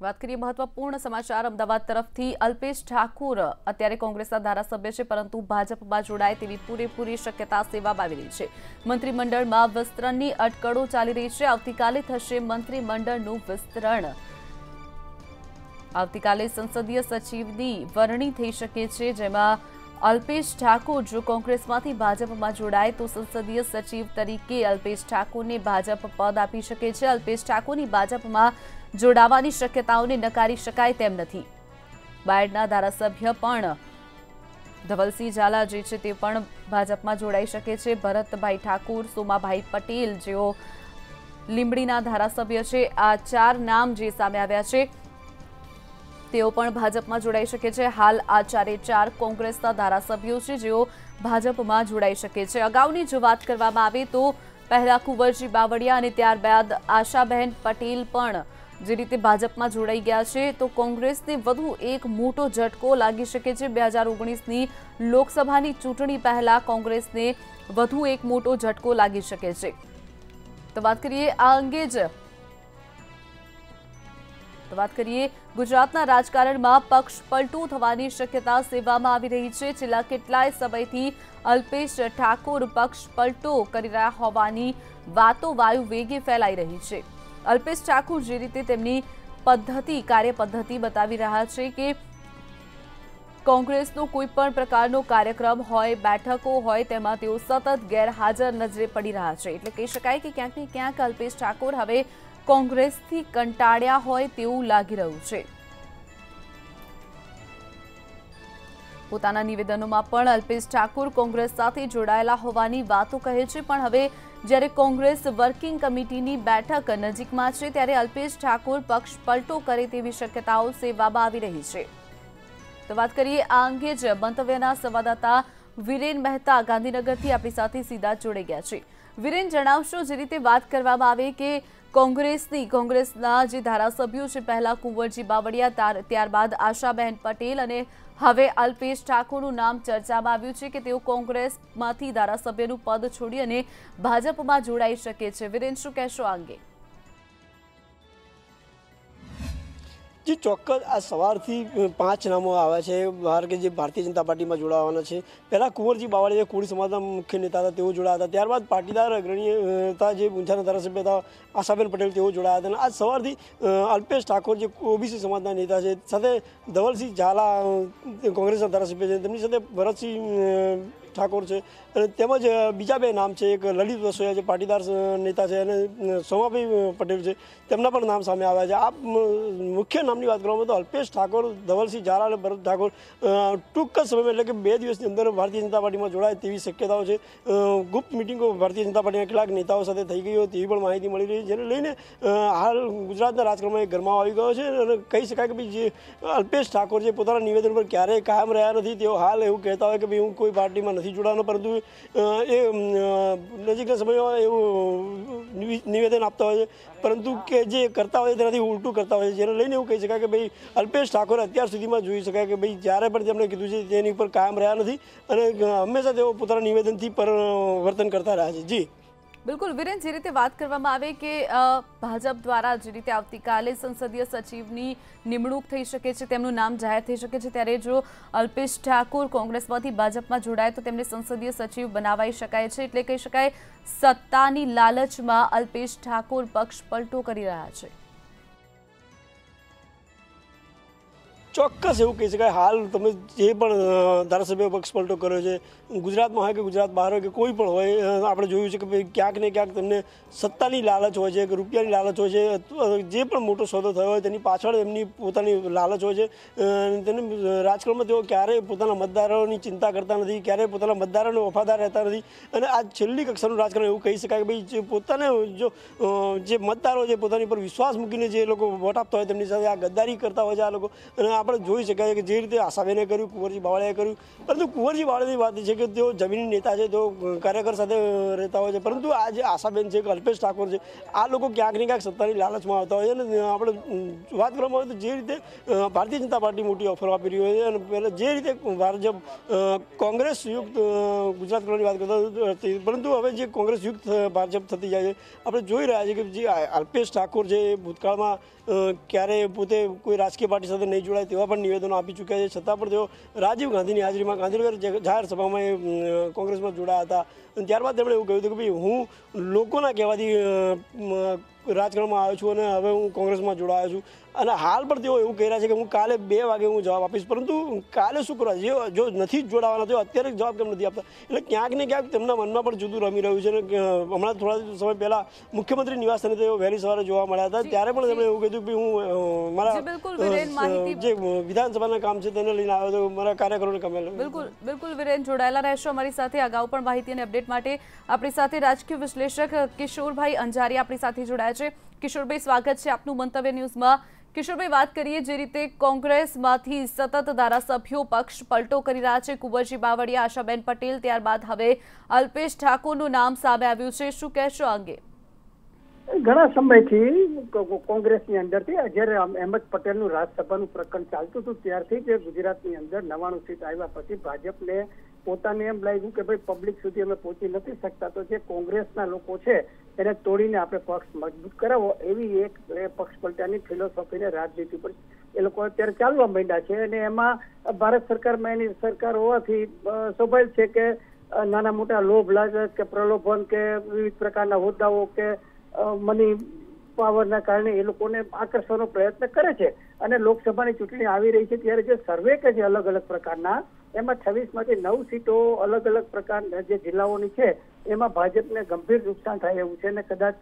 વાત કરીએ મહત્વપૂર્ણ સમાચાર અમદાવાદ તરફથી અલ્પેશ ઠાકોર અત્યારે કોંગ્રેસના ધારાસભ્ય છે, પરંતુ ભાજપમાં જોડાય તેવી પૂરેપૂરી શક્યતા સેવામાં આવી રહી છે। મંત્રીમંડળમાં વિસ્તરણની અટકળો ચાલી રહી છે। આવતીકાલે થશે મંત્રીમંડળનું વિસ્તરણ। આવતીકાલે સંસદીય સચિવની વરણી થઈ શકે છે, જેમાં અલ્પેશ ઠાકોર જો કોંગ્રેસમાંથી ભાજપમાં જોડાય તો સંસદીય સચિવ તરીકે અલ્પેશ ઠાકોરને ભાજપ પદ આપી શકે છે। અલ્પેશ ઠાકોરની ભાજપમાં જોડાવાની શક્યતાઓને નકારી શકાય તેમ નથી। બાયડના ધારાસભ્ય પણ ધવલસિંહ ઝાલા જે છે તે પણ ભાજપમાં જોડાઈ શકે છે। ભરતભાઈ ઠાકોર, સોમાભાઈ પટેલ જેઓ લીંબડીના ધારાસભ્ય છે, આ 4 નામ જે સામે આવ્યા છે તેઓ પણ ભાજપમાં જોડાઈ શકે છે। હાલ આ 4 કોંગ્રેસના ધારાસભ્યો છે જેઓ ભાજપમાં જોડાઈ શકે છે। અગાઉની જો વાત કરવામાં આવે તો પહેલા કુંવરજી બાવળિયા અને ત્યારબાદ આશાબહેન પટેલ પણ જે રીતે ભાજપમાં જોડાઈ ગયા છે, તો કોંગ્રેસને વધુ એક મોટો ઝટકો લાગી શકે છે। 2019ની લોકસભાની ચૂંટણી પહેલા કોંગ્રેસને વધુ એક મોટો ઝટકો લાગી શકે છે। તો વાત કરીએ ગુજરાતના રાજકારણમાં પક્ષ પલટું થવાની શક્યતા સેવામાં આવી રહી છે। છેલ્લા કેટલાય સમયથી અલ્પેશ ઠાકોર પક્ષ પલટો કરી રહ્યા હોવાની વાતો વાયુ વેગે ફેલાઈ રહી છે। અલ્પેશ ઠાકોર જે રીતે તેમની કાર્યપદ્ધતિ બતાવી રહ્યા છે કે કોંગ્રેસનો કોઈ પણ પ્રકારનો કાર્યક્રમ હોય, બેઠકો હોય, તેમાં તેઓ સતત ગેરહાજર નજરે પડી રહ્યા છે। એટલે કહી શકાય કે ક્યાંક ને ક્યાંક અલ્પેશ ઠાકોર હવે કોંગ્રેસથી કંટાળ્યા હોય તેવું લાગી રહ્યું છે। પોતાના નિવેદનોમાં પણ અલ્પેશ ઠાકોર કોંગ્રેસ સાથે જોડાયેલા હોવાની વાતો કહે છે, પણ હવે જ્યારે કોંગ્રેસ વર્કિંગ કમિટીની બેઠક નજીકમાં છે ત્યારે અલ્પેશ ઠાકોર પક્ષ પલટો કરે તેવી શક્યતાઓ સેવામાં આવી રહી છે। તો વાત કરીએ આ અંગે જ મંતવ્યના સંવાદદાતા વિરેન મહેતા ગાંધીનગરથી આપણી સાથે સીધા જોડાઈ ગયા છે। વિરેન, જણાવશો જે રીતે વાત કરવામાં આવે કે કોંગ્રેસના જે ધારાસભ્યો છે, પહેલા કુંવરજી બાવળિયા, ત્યારબાદ આશાબહેન પટેલ અને હવે અલ્પેશ ઠાકોરનું નામ ચર્ચામાં આવ્યું છે કે તેઓ કોંગ્રેસમાંથી ધારાસભ્યનું પદ છોડી અને ભાજપમાં જોડાઈ શકે છે। વિરેન, શું કહેશો આ અંગે? जी ચોક્કસ આ સવારથી 5 નામો આવ્યા છે બહાર કે જે ભારતીય જનતા પાર્ટીમાં જોડાવાના છે। પહેલા કુંવરજી બાવળિયા કોળી સમાજના મુખ્ય નેતા હતા, તેઓ જોડાયા હતા। ત્યારબાદ પાટીદાર અગ્રણી હતા જે ઊંઝાના ધારાસભ્ય હતા આશાબેન પટેલ, તેઓ જોડાયા હતા। અને આજ સવારથી અલ્પેશ ઠાકોર જે ઓબીસી સમાજના નેતા છે, સાથે ધવલસિંહ ઝાલા કોંગ્રેસના ધારાસભ્ય છે, તેમની સાથે ભરતસિંહ ઠાકોર છે, અને તેમજ બીજા 2 નામ છે, એક લલિત વસોયા જે પાટીદાર નેતા છે અને સોમાભાઈ પટેલ છે, તેમના પણ નામ સામે આવ્યા છે। આ મુખ્ય નામની વાત કરવામાં તો અલ્પેશ ઠાકોર, ધવલસિંહ ઝાલા અને ભરત ઠાકોર ટૂંક જ સમયમાં એટલે કે 2 દિવસની અંદર ભારતીય જનતા પાર્ટીમાં જોડાય તેવી શક્યતાઓ છે। ગુપ્ત મિટિંગો ભારતીય જનતા પાર્ટીના કેટલાક નેતાઓ સાથે થઈ ગઈ હોય તેવી પણ માહિતી મળી રહી છે, જેને લઈને હાલ ગુજરાતના રાજકારણમાં એક ગરમાવો આવી ગયો છે। અને કહી શકાય કે ભાઈ જે અલ્પેશ ઠાકોર જે પોતાના નિવેદન પર ક્યારેય કાયમ રહ્યા નથી, તેઓ હાલ એવું કહેતા હોય કે ભાઈ હું કોઈ પાર્ટીમાં નથી જોડાવાનો, પરંતુ એ નજીકના સમયમાં એવું નિવેદન આપતા હોય છે, પરંતુ કે જે કરતા હોય તેનાથી ઉલટું કરતા હોય છે, જેને લઈને એવું કહી શકાય કે ભાઈ અલ્પેશ ઠાકોર અત્યાર સુધીમાં જોઈ શકાય કે ભાઈ જ્યારે પણ તેમણે કીધું છે તેની ઉપર કાયમ રહ્યા નથી અને હંમેશા તેઓ પોતાના નિવેદનથી વર્તન કરતા રહ્યા છે। જી બિલકુલ વિરેન, જે રીતે વાત કરવામાં આવે કે ભાજપ દ્વારા જે રીતે આવતીકાલે સંસદીય સચિવની નિમણૂક થઈ શકે છે, તેમનું નામ જાહેર થઈ શકે છે, ત્યારે જો અલ્પેશ ઠાકોર કોંગ્રેસમાંથી ભાજપમાં જોડાય તો તેમને સંસદીય સચિવ બનાવાઈ શકાય છે। એટલે કહી શકાય સત્તાની લાલચમાં અલ્પેશ ઠાકોર પક્ષ પલટો કરી રહ્યા છે। ચોક્કસ એવું કહી શકાય। હાલ તમે જે પણ ધારાસભ્ય પક્ષ પલટો કર્યો છે, ગુજરાતમાં હોય કે ગુજરાત બહાર હોય કે કોઈ પણ હોય, આપણે જોયું છે કે ભાઈ ક્યાંક ને ક્યાંક તેમને સત્તાની લાલચ હોય છે કે રૂપિયાની લાલચ હોય છે, જે પણ મોટો સોદો થયો હોય તેની પાછળ એમની પોતાની લાલચ હોય છે। તેની રાજકારણમાં તેઓ ક્યારેય પોતાના મતદારોની ચિંતા કરતા નથી, ક્યારેય પોતાના મતદારોને વફાદાર રહેતા નથી। અને આ છેલ્લી કક્ષાનું રાજકારણ એવું કહી શકાય કે ભાઈ જે પોતાને જે મતદારો છે પોતાની પર વિશ્વાસ મૂકીને જે લોકો વોટ આપતા હોય તેમની સાથે આ ગદ્દારી કરતા હોય છે આ લોકો। અને આપણે જોઈ શકાય કે જે રીતે આશાબેને કર્યું, કુંવરજી બાવળિયાએ કર્યું, પરંતુ કુંવરજી બાવળિયાની વાત છે કે તેઓ જમીની નેતા છે, તેઓ કાર્યકર સાથે રહેતા હોય છે, પરંતુ આ જે આશાબેન છે કે અલ્પેશ ઠાકોર છે, આ લોકો ક્યાંક ને ક્યાંક સત્તાની લાલચમાં આવતા હોય છે। અને આપણે વાત કરવામાં આવે તો જે રીતે ભારતીય જનતા પાર્ટી મોટી ઓફર આપી રહી હોય છે, અને પહેલાં જે રીતે ભાજપ કોંગ્રેસ યુક્ત ગુજરાત કરવાની વાત કરતા હતી, પરંતુ હવે જે કોંગ્રેસ યુક્ત ભાજપ થતી જાય છે, આપણે જોઈ રહ્યા છીએ કે જે અલ્પેશ ઠાકોર છે એ ભૂતકાળમાં ક્યારેય પોતે કોઈ રાજકીય પાર્ટી સાથે નહીં જોડાય તેવા પણ નિવેદનો આપી ચૂક્યા છે. છતાં પણ તેઓ રાજીવ ગાંધીની હાજરીમાં ગાંધીનગર જાહેર સભામાં કોંગ્રેસમાં જોડાયા હતા. અને ત્યારબાદ તેમણે એવું કહ્યું હતું કે ભાઈ હું લોકોના કહેવાથી રાજકારણમાં આવ્યો છું અને હવે હું કોંગ્રેસમાં જોડાયો છું. અને હાલ પણ તેઓ એવું કહી રહ્યા છે કે હું કાલે 2 વાગે હું જવાબ આપીશ, પરંતુ કાલે શું કરવા, જો નથી જ જોડાવાના તેઓ અત્યારે જવાબ કેમ નથી આપતા? એટલે ક્યાંક ને ક્યાંક તેમના મનમાં પણ જુદું રમી રહ્યું છે. અને હમણાં થોડા સમય પહેલાં મુખ્યમંત્રી નિવાસસ્થાને તેઓ વહેલી સવારે જોવા મળ્યા હતા, ત્યારે પણ તેમણે એવું કહ્યું કે હું મારા જે વિધાનસભાના કામ છે તેને લઈને આવ્યો હતો, મારા કાર્યકરોને કામે. બિલકુલ વિરેન, જોડાયેલા રહેશો અમારી સાથે. અગાઉ પણ માહિતી અને અપડેટ માટે આપણી સાથે રાજકીય વિશ્લેષક કિશોરભાઈ અંજારી આપણી સાથે જોડાયા છે. કિશોરભાઈ, સ્વાગત છે આપનું મંતવ્ય ન્યૂઝમાં. કિશોરભાઈ, વાત કરીએ જે રીતે કોંગ્રેસમાંથી સતત ધારાસભ્યો પક્ષ પલટો કરી રહ્યા છે, કુંવરજી બાવળિયા, આશાબેન પટેલ, ત્યારબાદ હવે અલ્પેશ ઠાકોરનું નામ સામે આવ્યું છે, શું કહેશો અંગે? ઘણા સમયથી કોંગ્રેસની અંદરથી જ્યારે અહેમદ પટેલનું રાજ્યસભાનું પ્રકરણ ચાલતું હતું ત્યારથી જ ગુજરાતની અંદર 99 સીટ આવ્યા પછી ભાજપને પોતાને એમ લાગ્યું કે ભાઈ પબ્લિક સુધી અમે પહોંચી નથી શકતા, તો જે કોંગ્રેસના લોકો છે એને તોડીને આપણે પક્ષ મજબૂત કરાવો, એવી એક પક્ષ પલટાની ફિલોસોફીને રાજનીતિ પર એ લોકો અત્યારે ચાલવા માંડ્યા છે. અને એમાં ભારત સરકારમાં એની સરકાર હોવાથી સ્વાભાવિક છે કે નાના મોટા લોભ લાલચ કે પ્રલોભન કે વિવિધ પ્રકારના હોદ્દાઓ કે મની પાવરના કારણે એ લોકોને આકર્ષવાનો પ્રયત્ન કરે છે. અને લોકસભાની ચૂંટણી આવી રહી છે ત્યારે જે સર્વે કે છે અલગ અલગ પ્રકારના, એમાં 26માંથી 9 સીટો અલગ અલગ પ્રકારના જે જિલ્લાઓની છે એમાં ભાજપને ગંભીર નુકસાન થાય એવું છે અને કદાચ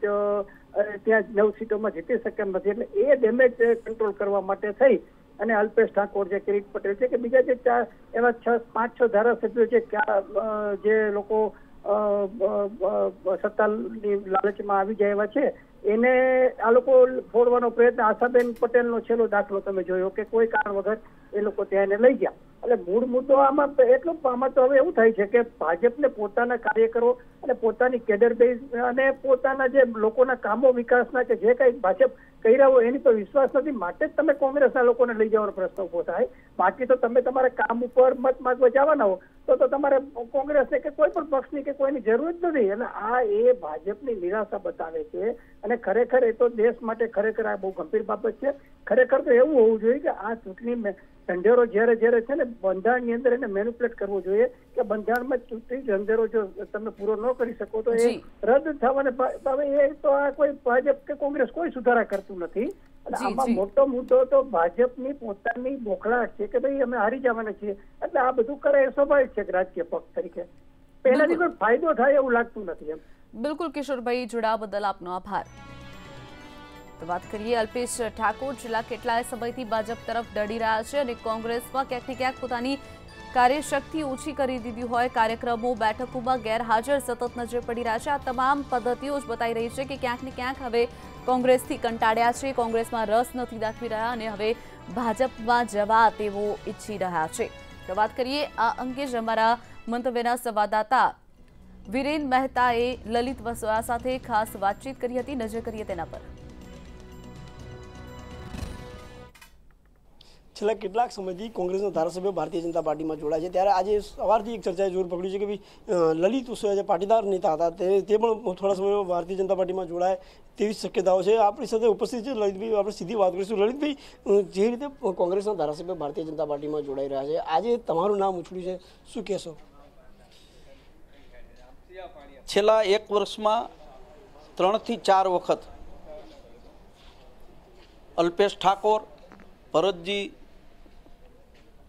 ત્યાં 9 સીટોમાં જીતી શકે એમ નથી. એટલે એ ડેમેજ કંટ્રોલ કરવા માટે થઈ અને અલ્પેશ ઠાકોર છે, કિરીટ પટેલ છે કે બીજા જે 4 એવા 5-6 ધારાસભ્યો છે જે લોકો સત્તાની લાલચમાં આવી જાય એવા છે, એને આ લોકો ફોડવાનો પ્રયત્ન. આશાબેન પટેલનો છેલ્લો દાખલો તમે જોયો કે કોઈ કારણ વગર એ લોકો ત્યાં એને લઈ ગયા. એટલે મૂળ મુદ્દો આમાં તો હવે એવું થાય છે કે ભાજપને પોતાના કાર્યકરો અને પોતાની કેડર બેઝ અને પોતાના જે લોકોના કામો વિકાસના કે જે કઈ ભાજપ કર્યા હોય એની તો વિશ્વાસ નથી, માટે જ તમે કોંગ્રેસના લોકોને લઈ જવાનો પ્રશ્ન ઉભો થાય. બાકી તો તમે તમારા કામ ઉપર મત માંગવા જવાના હો તો તમારે કોંગ્રેસને કે કોઈ પણ પક્ષની કે કોઈની જરૂર જ નથી. એટલે આ એ ભાજપની નિરાશા બતાવે છે. અને ખરેખર એ તો દેશ માટે ખરેખર આ બહુ ગંભીર બાબત છે. ખરેખર તો એવું હોવું જોઈએ કે આ ચૂંટણી ઢંઢેરો જ્યારે છે ને બંધારણની અંદર એને મેનિપ્યુલેટ કરવો જોઈએ કે બંધારણમાં ચૂંટણી ઢંઢેરો જો તમે પૂરો ન કરી શકો તો એ રદ થવાને હવે એ તો આ કોઈ ભાજપ કે કોંગ્રેસ કોઈ સુધારા કરતું નથી. અને આમાં મોટો મુદ્દો તો ભાજપની પોતાની બોખલાટ છે કે ભાઈ અમે હારી જવાના છીએ, એટલે આ બધું કરે એ સ્વાભાવિક છે કે રાજકીય પક્ષ તરીકે પહેલાથી કોઈ ફાયદો થાય એવું લાગતું નથી. એમ બિલકુલ કિશોરભાઈ, જોડાવા બદલ આપનો આભાર. તો વાત કરીએ અલ્પેશ ઠાકોર, છેલ્લા કેટલાય સમયથી ભાજપ તરફ દોડી રહ્યા છે અને કોંગ્રેસમાં ક્યાંક ને ક્યાંક પોતાની કાર્યશક્તિ ઓછી કરી દીધી હોય, કાર્યક્રમો બેઠકોમાં ગેરહાજર સતત નજરે પડી રહ્યા છે. આ તમામ પદ્ધતિઓ જ બતાવી રહી છે કે ક્યાંક ને ક્યાંક હવે કોંગ્રેસથી કંટાળ્યા છે, કોંગ્રેસમાં રસ નથી દાખવી રહ્યા અને હવે ભાજપમાં જવા તેઓ ઈચ્છી રહ્યા છે. તો વાત કરીએ આ અંગે જ અમારા મંતવ્યના સંવાદદાતા વિરેન મહેતાએ લલિત વસોયા સાથે ખાસ વાતચીત કરી હતી, નજર કરીએ તેના પર. છેલ્લા કેટલાક સમયથી કોંગ્રેસના ધારાસભ્યો ભારતીય જનતા પાર્ટીમાં જોડાય છે, ત્યારે આજે સવારથી એક ચર્ચાએ જોર પકડ્યું છે કે ભાઈ લલિત વસોયા જે પાટીદાર નેતા હતા તે પણ થોડા સમયમાં ભારતીય જનતા પાર્ટીમાં જોડાય તેવી શક્યતાઓ છે. આપણી સાથે ઉપસ્થિત છે લલિતભાઈ, આપણે સીધી વાત કરીશું. લલિતભાઈ, જે રીતે કોંગ્રેસના ધારાસભ્યો ભારતીય જનતા પાર્ટીમાં જોડાઈ રહ્યા છે, આજે તમારું નામ ઉછળ્યું છે, શું કહેશો? છેલ્લા 1 વર્ષમાં 3 થી 4 વખત અલ્પેશ ઠાકોર, ભરતજી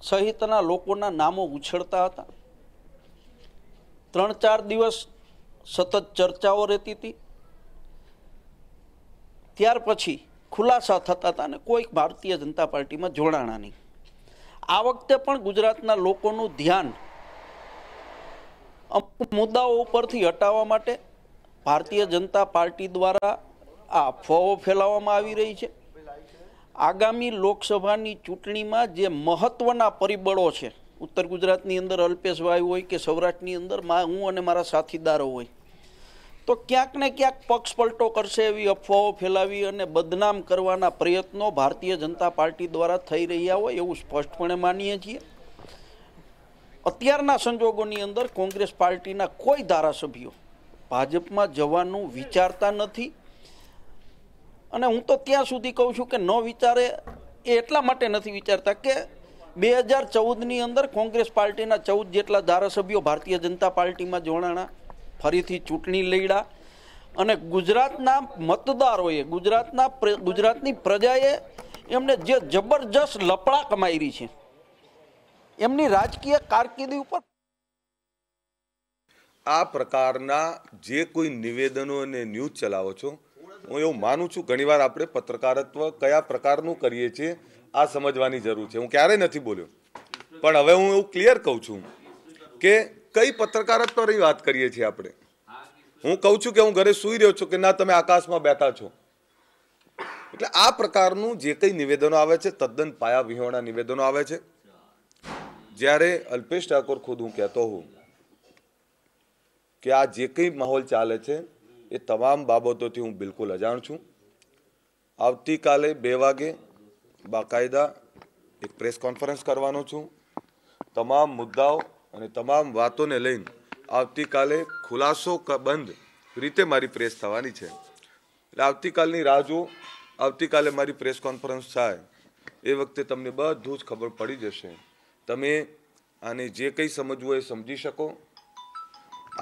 સહિતના લોકોના નામો ઉછળતા હતા. 3-4 દિવસ સતત ચર્ચાઓ રહેતી હતી. ત્યાર પછી ખુલાસા થતા હતા અને કોઈ ભારતીય જનતા પાર્ટીમાં જોડાણા નહીં. આ વખતે પણ ગુજરાતના લોકોનું ધ્યાન અમુક મુદ્દાઓ ઉપરથી હટાવવા માટે ભારતીય જનતા પાર્ટી દ્વારા આ અફવાઓ ફેલાવવામાં આવી રહી છે. આગામી લોકસભાની ચૂંટણીમાં જે મહત્વના પરિબળો છે, ઉત્તર ગુજરાતની અંદર અલ્પેશભાઈ હોય કે સૌરાષ્ટ્રની અંદર હું અને મારા સાથીદારો હોય, તો ક્યાંક ને ક્યાંક પક્ષ પલટો કરશે એવી અફવાઓ ફેલાવી અને બદનામ કરવાના પ્રયત્નો ભારતીય જનતા પાર્ટી દ્વારા થઈ રહ્યા હોય એવું સ્પષ્ટપણે માનીએ છીએ. અત્યારના સંજોગોની અંદર કોંગ્રેસ પાર્ટીના કોઈ ધારાસભ્યો ભાજપમાં જવાનું વિચારતા નથી અને હું તો ત્યાં સુધી કહું છું કે ન વિચારે એ એટલા માટે નથી વિચારતા કે 2014ની અંદર કોંગ્રેસ પાર્ટીના 14 જેટલા ધારાસભ્યો ભારતીય જનતા પાર્ટીમાં જોડાણા, ફરીથી ચૂંટણી લડ્યા અને ગુજરાતના મતદારોએ, ગુજરાતની પ્રજાએ એમને જે જબરજસ્ત લપડા કમાઈ છે એમની રાજકીય કારકિર્દી ઉપર આ પ્રકારના જે કોઈ નિવેદનો અને ન્યૂઝ ચલાવો છો, હું એવું માનું છું ઘણીવાર આપણે પત્રકારત્વ કયા પ્રકારનું કરીએ છીએ આ સમજવાની જરૂર છે. હું ક્યારેય નથી બોલ્યો, પણ હવે હું એવું ક્લિયર કહું છું કે કઈ પત્રકારત્વની વાત કરીએ છીએ આપણે. હું કહું છું કે હું ઘરે સૂઈ રહ્યો છું કે ના તમે આકાશમાં બેઠા છો. એટલે આ પ્રકારનું જે કંઈ નિવેદનો આવે છે તદ્દન પાયા વિહોણા નિવેદનો આવે છે. જ્યારે અલ્પેશ ઠાકોર ખુદ હું કહેતો હોઉં કે આ જે કંઈ માહોલ ચાલે છે એ તમામ બાબતોથી હું બિલકુલ અજાણ છું. આવતીકાલે 2 વાગે બાકાયદા એક પ્રેસ કોન્ફરન્સ કરવાનો છું. તમામ મુદ્દાઓ અને તમામ વાતોને લઈને આવતીકાલે ખુલાસો બંધ રીતે મારી પ્રેસ થવાની છે. એટલે આવતીકાલની રાહ જુઓ. આવતીકાલે મારી પ્રેસ કોન્ફરન્સ થાય એ વખતે તમને બધું જ ખબર પડી જશે. તમે આને જે કંઈ સમજવું હોય એ સમજી શકો,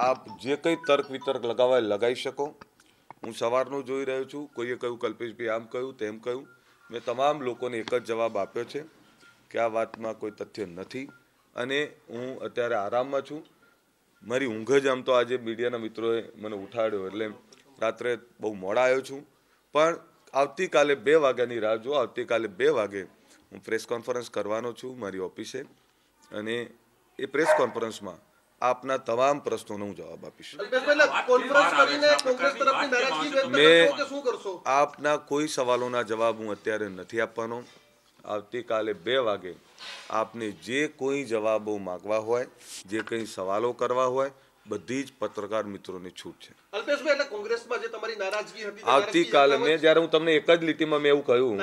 આપ જે કંઈ તર્ક વિતર્ક લગાવવા લગાવી શકો. હું સવારનું જોઈ રહ્યો છું, કોઈએ કહ્યું કલ્પેશભાઈ આમ કહ્યું તેમ કહ્યું. મેં તમામ લોકોને એક જ જવાબ આપ્યો છે કે આ વાતમાં કોઈ તથ્ય નથી અને હું અત્યારે આરામમાં છું. મારી ઊંઘ જ આમ તો આજે મીડિયાના મિત્રોએ મને ઉઠાડ્યો એટલે રાત્રે બહુ મોડા આવ્યો છું. પણ આવતીકાલે 2 વાગ્યાની રાહ જો. આવતીકાલે 2 વાગે હું પ્રેસ કોન્ફરન્સ કરવાનો છું મારી ઓફિસે અને એ પ્રેસ કોન્ફરન્સમાં આપના તમામ પ્રશ્નોનો હું જવાબ આપીશ. મેં આપના કોઈ સવાલોના જવાબ હું અત્યારે નથી આપવાનો. આવતીકાલે 2 વાગે આપને જે કોઈ જવાબો માગવા હોય, જે કંઈ સવાલો કરવા હોય, બધી જ પત્રકાર મિત્રોને છૂટ છે. આવતીકાલે મેં જ્યારે હું તમને એક જ લીટીમાં મેં એવું કહ્યું,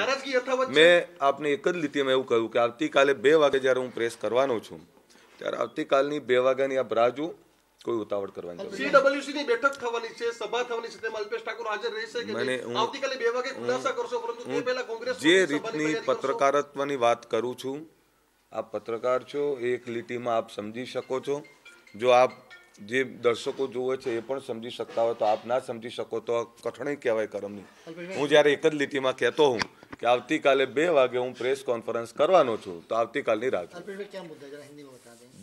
મેં આપને એક જ લીટીમાં એવું કહ્યું કે આવતીકાલે 2 વાગે જ્યારે હું પ્રેસ કરવાનો છું ત્યારે આવતીકાલની 2 વાગ્યાની આપ રાહ જુઓ. કોઈ ઉતાવળ કરવાની જરૂર નથી. સીડબ્લ્યુસીની બેઠક થવાની છે, સભા થવાની છે, તેમાં અલ્પેશ ઠાકોર હાજર રહેશે કે નહીં? આવતીકાલે 2 વાગે ખુલાસા કરશો, પરંતુ તે પહેલા કોંગ્રેસ જે રીતની પત્રકારત્વની વાત કરું છું, આપ પત્રકાર છો, એક લીટીમાં આપ સમજી શકો છો. જો આપ જે દર્શકો જોવે છે એ પણ સમજી શકતા હોય તો આપ ના સમજી શકો તો કઠણાઈ કહેવાય કરમની. હું જ્યારે એક જ લીટીમાં કહેતો હું कि આવતીકાલે 2 વાગે હું प्रेस कॉन्फ्रेंस करवानो છું तो આવતીકાલની रात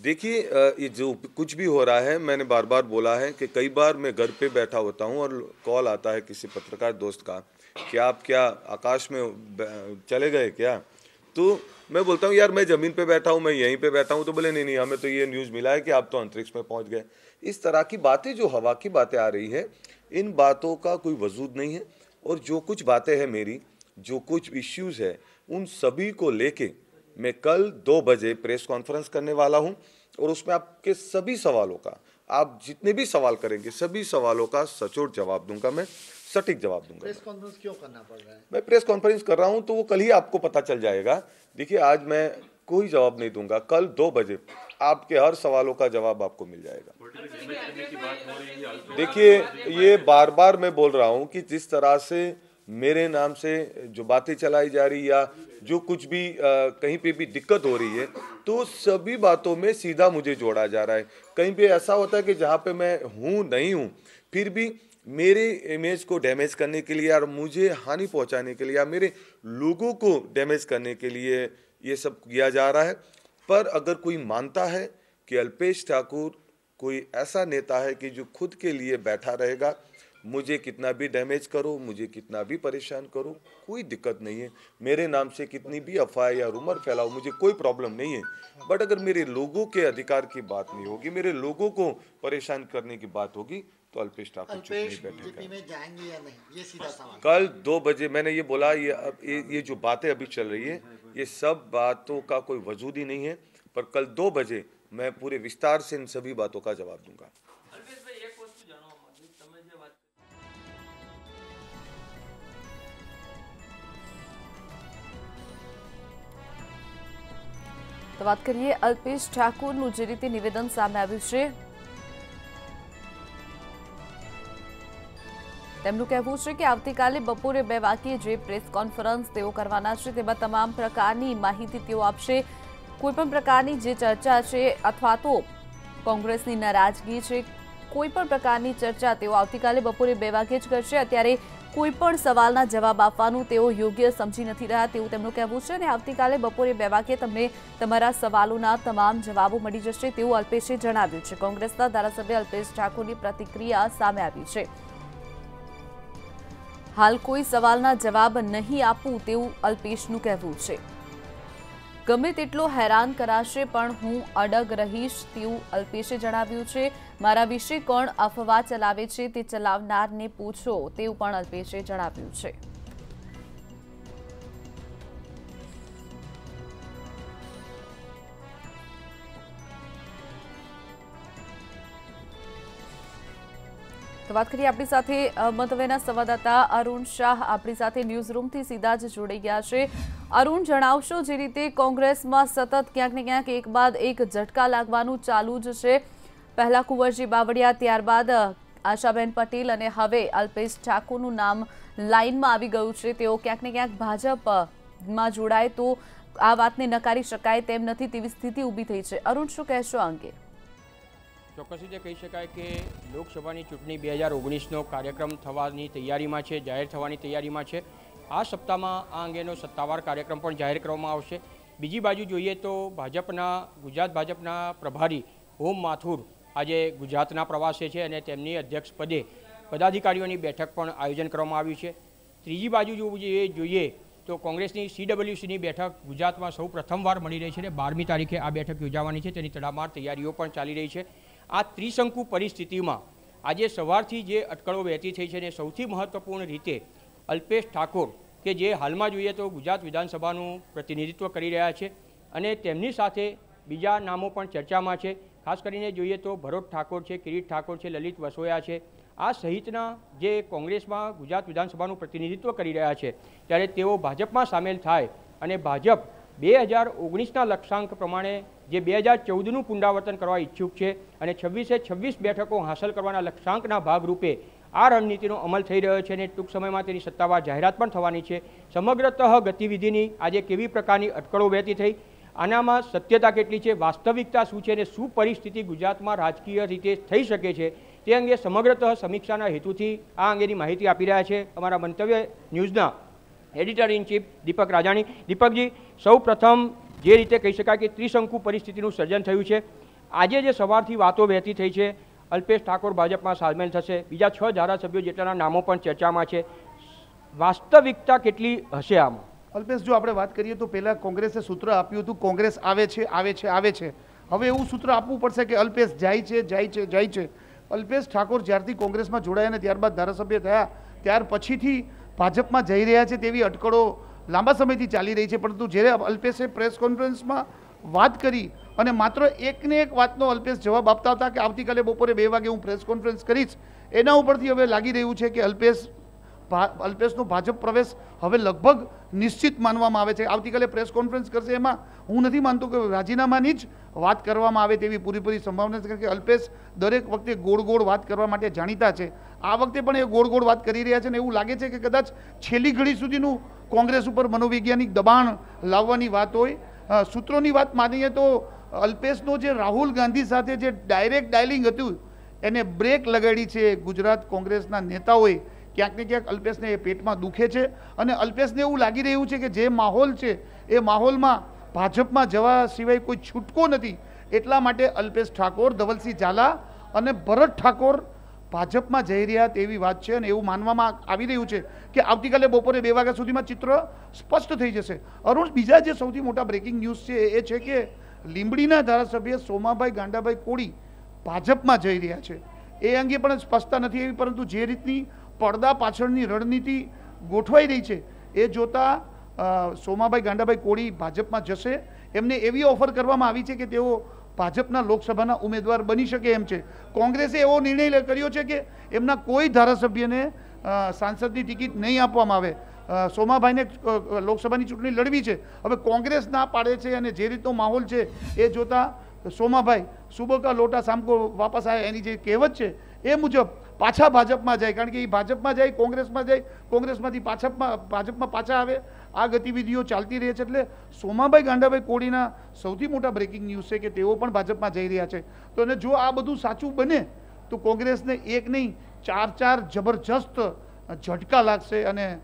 देखिए ये जो कुछ भी हो रहा है मैंने बार बार बोला है कि कई बार मैं घर पे बैठा होता हूँ और कॉल आता है किसी पत्रकार दोस्त का कि आप क्या आकाश में चले गए क्या, तो मैं बोलता हूँ यार मैं ज़मीन पे बैठा हूँ, मैं यहीं पे बैठा हूँ, तो बोले नहीं हमें तो ये न्यूज़ मिला है कि आप तो अंतरिक्ष में पहुँच गए। इस तरह की बातें जो हवा की बातें आ रही है इन बातों का कोई वजूद नहीं है और जो कुछ बातें हैं मेरी, जो कुछ इश्यूज़ है उन सभी को लेके मैं कल 2 बजे प्रेस कॉन्फ्रेंस करने वाला हूं और उसमें आपके सभी सवालों का, आप जितने भी सवाल करेंगे सभी सवालों का सचोट जवाब दूंगा, मैं सटीक जवाब दूंगा। प्रेस कॉन्फ्रेंस क्यों करना पड़ रहा है? मैं प्रेस कॉन्फ्रेंस कर रहा हूं तो वो कल ही आपको पता चल जाएगा। देखिए आज मैं कोई जवाब नहीं दूंगा, कल 2 बजे आपके हर सवालों का जवाब आपको मिल जाएगा। देखिए ये बार बार मैं बोल रहा हूं कि जिस तरह से मेरे नाम से जो बातें चलाई जा रही या जो कुछ भी कहीं पे भी दिक्कत हो रही है तो सभी बातों में सीधा मुझे जोड़ा जा रहा है। कहीं पे ऐसा होता है कि जहाँ पे मैं हूँ नहीं हूँ फिर भी मेरे इमेज को डैमेज करने के लिए और मुझे हानि पहुँचाने के लिए या मेरे लोगों को डैमेज करने के लिए ये सब किया जा रहा है। पर अगर कोई मानता है कि अल्पेश ठाकुर कोई ऐसा नेता है कि जो खुद के लिए बैठा रहेगा, मुझे कितना भी डैमेज करो, मुझे कितना भी परेशान करो, कोई दिक्कत नहीं है। मेरे नाम से कितनी भी अफवाह या रूमर फैलाओ, मुझे कोई प्रॉब्लम नहीं है। बट अगर मेरे लोगों के अधिकार की बात नहीं होगी, मेरे लोगों को परेशान करने की बात होगी तो अल्पेश ठाकुर चुप नहीं बैठेगा। में जाएंगे या नहीं, ये सीधा सवाल। कल 2 बजे मैंने ये बोला, ये जो बातें अभी चल रही है ये सब बातों का कोई वजूद ही नहीं है, पर कल 2 बजे मैं पूरे विस्तार से इन सभी बातों का जवाब दूंगा। तो बात करिए अल्पेश ठाकुरનું જે રીતે નિવેદન સામે આવ્યું છે તેમનું કહેવું છે કે આવતીકાલે બપોરે 2 વાગ્યે જે પ્રેસ કોન્ફરન્સ તેઓ કરવાના છે તેમાં તમામ પ્રકારની માહિતી તેઓ આપશે. કોઈપણ પ્રકારની જે ચર્ચા છે અથવા તો કોંગ્રેસની નારાજગી છે, કોઈપણ પ્રકારની ચર્ચા તેઓ આવતીકાલે બપોરે 2 વાગ્યે જ કરશે. અત્યારે કોઈપણ સવાલના જવાબ આપવાનું તેઓ યોગ્ય સમજી નથી રહ્યા તેવું તેમનું કહેવું છે અને આવતીકાલે બપોરે 2 વાગ્યે તમને તમારા સવાલોના તમામ જવાબો મળી જશે તેવું અલ્પેશે જણાવ્યું છે. કોંગ્રેસના ધારાસભ્ય અલ્પેશ ઠાકોરની પ્રતિક્રિયા સામે આવી છે. હાલ કોઈ સવાલના જવાબ નહીં આપું તેવું અલ્પેશનું કહેવું છે. ગમે તેટલો હેરાન કરાશે પણ હું અડગ રહીશ તેવું અલ્પેશે જણાવ્યું છે. મારા વિશે કોણ અફવા ચલાવે છે તે ચલાવનારને પૂછો તેવું પણ અલ્પેશે જણાવ્યું છે. તો વાત કરીએ આપણી સાથે મતવેના સંવાદદાતા અરુણ શાહ આપણી સાથે ન્યૂઝ રૂમથી સીધા જ જોડાઈ ગયા છે. અરુણ, જણાવશો જે રીતે કોંગ્રેસમાં સતત ક્યાંક ને ક્યાંક એક બાદ એક ઝટકા લાગવાનું ચાલુ જ છે. પહેલા કુંવરજી બાવળિયા, ત્યારબાદ આશાબેન પટેલ અને હવે અલ્પેશ ઠાકોરનું નામ લાઇનમાં આવી ગયું છે. તેઓ ક્યાંક ને ક્યાંક ભાજપમાં જોડાય તો આ વાતને નકારી શકાય તેમ નથી તેવી સ્થિતિ ઊભી થઈ છે. અરુણ, શું કહેશો આ અંગે? ચોક્કસ રીતે કહી શકાય કે લોકસભાની ચૂંટણી 2019નો કાર્યક્રમ થવાની તૈયારીમાં છે, જાહેર થવાની તૈયારીમાં છે. આ સપ્તાહમાં આ અંગેનો સત્તાવાર કાર્યક્રમ પણ જાહેર કરવામાં આવશે. બીજી બાજુ જોઈએ તો ગુજરાત ભાજપના પ્રભારી ઓમ માથુર આજે ગુજરાતના પ્રવાસે છે અને તેમની અધ્યક્ષપદે પદાધિકારીઓની બેઠક પણ આયોજન કરવામાં આવ્યું છે. ત્રીજી બાજુ જો જોઈએ તો કોંગ્રેસની CWCની બેઠક ગુજરાતમાં સૌ પ્રથમવાર મળી રહી છે અને 12મી તારીખે આ બેઠક યોજાવાની છે. તેની તડામાર તૈયારીઓ પણ ચાલી રહી છે. આ ત્રિશંકુ પરિસ્થિતિમાં આજે સવારથી જે અટકળો વહેતી થઈ છે અને સૌથી મહત્વપૂર્ણ રીતે અલ્પેશ ઠાકોર કે જે હાલમાં જોઈએ તો ગુજરાત વિધાનસભાનું પ્રતિનિધિત્વ કરી રહ્યા છે અને તેમની સાથે બીજા નામો પણ ચર્ચામાં છે. ખાસ કરીને જોઈએ તો ભરત ઠાકોર છે, કિરીટ ઠાકોર છે, લલિત વસોયા છે. આ સહિતના જે કોંગ્રેસમાં ગુજરાત વિધાનસભાનું પ્રતિનિધિત્વ કરી રહ્યા છે ત્યારે તેઓ ભાજપમાં સામેલ થાય અને ભાજપ 2019ના લક્ષ્યાંક પ્રમાણે જે 2014નું પુનરાવર્તન કરવા ઈચ્છુક છે અને 26 બેઠકો હાંસલ કરવાના લક્ષ્યાંકના ભાગરૂપે આ રણનીતિનો અમલ થઈ રહ્યો છે અને ટૂંક સમયમાં તેની સત્તાવાર જાહેરાત પણ થવાની છે. સમગ્રતઃ ગતિવિધિની આજે કેવી પ્રકારની અટકળો વહેતી થઈ, આનામાં સત્યતા કેટલી છે, વાસ્તવિકતા શું છે અને શું પરિસ્થિતિ ગુજરાતમાં રાજકીય રીતે થઈ શકે છે તે અંગે સમગ્રતઃ સમીક્ષાના હેતુથી આ અંગેની માહિતી આપી રહ્યા છે અમારા મંતવ્ય ન્યૂઝના એડિટર ઇન ચીફ દીપક રાજાણી. દીપકજી, સૌ પ્રથમ જે રીતે કહી શકાય કે ત્રિશંકુ પરિસ્થિતિનું સર્જન થયું છે, આજે જે સવારથી વાતો વહેતી થઈ છે અલ્પેશ ઠાકોર ભાજપમાં સામેલ થશે, બીજા 6 ધારાસભ્યો જેટલાના નામો પણ ચર્ચામાં છે, વાસ્તવિકતા કેટલી હશે આમાં? અલ્પેશ, જો આપણે વાત કરીએ તો પહેલાં કોંગ્રેસે સૂત્ર આપ્યું હતું કોંગ્રેસ આવે છે આવે છે આવે છે. હવે એવું સૂત્ર આપવું પડશે કે અલ્પેશ જાય છે જાય છે જાય છે. અલ્પેશ ઠાકોર જ્યારથી કોંગ્રેસમાં જોડાયા અને ત્યારબાદ ધારાસભ્ય થયા ત્યાર પછીથી ભાજપમાં જઈ રહ્યા છે તેવી અટકળો લાંબા સમયથી ચાલી રહી છે. પરંતુ જ્યારે અલ્પેશે પ્રેસ કોન્ફરન્સમાં વાત કરી અને માત્ર એકને એક વાતનો અલ્પેશ જવાબ આપતા હતા કે આવતીકાલે બપોરે 2 વાગે હું પ્રેસ કોન્ફરન્સ કરીશ, એના ઉપરથી હવે લાગી રહ્યું છે કે અલ્પેશનો ભાજપ પ્રવેશ હવે લગભગ નિશ્ચિત માનવામાં આવે છે. આવતીકાલે પ્રેસ કોન્ફરન્સ કરશે એમાં હું નથી માનતો કે રાજીનામાની જ વાત કરવામાં આવે તેવી પૂરેપૂરી સંભાવના છે, કારણ કે અલ્પેશ દરેક વખતે ગોળ વાત કરવા માટે જાણીતા છે. આ વખતે પણ એ ગોળ વાત કરી રહ્યા છે અને એવું લાગે છે કે કદાચ છેલ્લી ઘડી સુધીનું કોંગ્રેસ ઉપર મનોવૈજ્ઞાનિક દબાણ લાવવાની વાત હોય. સૂત્રોની વાત માનીએ તો અલ્પેશનો જે રાહુલ ગાંધી સાથે જે ડાયરેક્ટ ડાયલિંગ હતું એને બ્રેક લગાડી છે ગુજરાત કોંગ્રેસના નેતાઓએ. ક્યાંક ને ક્યાંક અલ્પેશને એ પેટમાં દુખે છે અને અલ્પેશને એવું લાગી રહ્યું છે કે જે માહોલ છે એ માહોલમાં ભાજપમાં જવા સિવાય કોઈ છૂટકો નથી. એટલા માટે અલ્પેશ ઠાકોર, ધવલસિંહ ઝાલા અને ભરત ઠાકોર ભાજપમાં જઈ રહ્યા તેવી વાત છે અને એવું માનવામાં આવી રહ્યું છે કે આવતીકાલે બપોરે 2 વાગ્યા સુધીમાં ચિત્ર સ્પષ્ટ થઈ જશે. અરુણ, બીજા જે સૌથી મોટા બ્રેકિંગ ન્યૂઝ છે એ છે કે લીંબડીના ધારાસભ્ય સોમાભાઈ ગાંડાભાઈ કોળી ભાજપમાં જઈ રહ્યા છે. એ અંગે પણ સ્પષ્ટતા નથી એવી, પરંતુ જે રીતની પડદા પાછળની રણનીતિ ગોઠવાઈ રહી છે એ જોતા સોમાભાઈ ગાંડાભાઈ કોળી ભાજપમાં જશે. એમને એવી ઓફર કરવામાં આવી છે કે તેઓ ભાજપના લોકસભાના ઉમેદવાર બની શકે એમ છે. કોંગ્રેસે એવો નિર્ણય કર્યો છે કે એમના કોઈ ધારાસભ્યને સાંસદની ટિકિટ નહીં આપવામાં આવે. સોમાભાઈને લોકસભાની ચૂંટણી લડવી છે. હવે કોંગ્રેસ ના પાડે છે અને જે રીતનો માહોલ છે એ જોતા સોમાભાઈ સુબહ કા લોટા શામ કો વાપસ આવે એની જે કહેવત છે એ મુજબ પાછા ભાજપમાં જાય, કારણ કે એ ભાજપમાં જાય, કોંગ્રેસમાં જાય, કોંગ્રેસમાંથી ભાજપમાં પાછા આવે, આ ગતિવિધિઓ ચાલતી રહે છે. એટલે સોમાભાઈ ગાંડાભાઈ કોળીના સૌથી મોટા બ્રેકિંગ ન્યૂઝ છે કે તેઓ પણ ભાજપમાં જઈ રહ્યા છે. તો અને જો આ બધું સાચું બને તો કોંગ્રેસને એક નહીં 4 જબરજસ્ત ઝટકા લાગશે. અને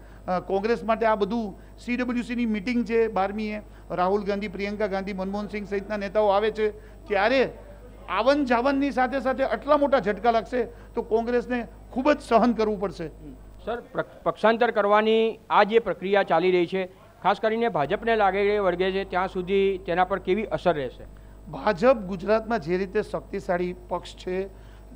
કોંગ્રેસ માટે આ બધું CWCની મિટિંગ છે 12મીએ, રાહુલ ગાંધી, પ્રિયંકા ગાંધી, મનમોહન સિંહ સહિતના નેતાઓ આવે છે, ત્યારે આવન જાવનની સાથે સાથે આટલા મોટા ઝટકા લાગશે તો કોંગ્રેસને ખૂબ જ સહન કરવું પડશે. સર, પક્ષાંતર કરવાની આ જે પ્રક્રિયા ચાલી રહી છે, ખાસ કરીને ભાજપને લાગે વર્ગે છે ત્યાં સુધી તેના પર કેવી અસર રહેશે? ભાજપ ગુજરાતમાં જે રીતે શક્તિશાળી પક્ષ છે,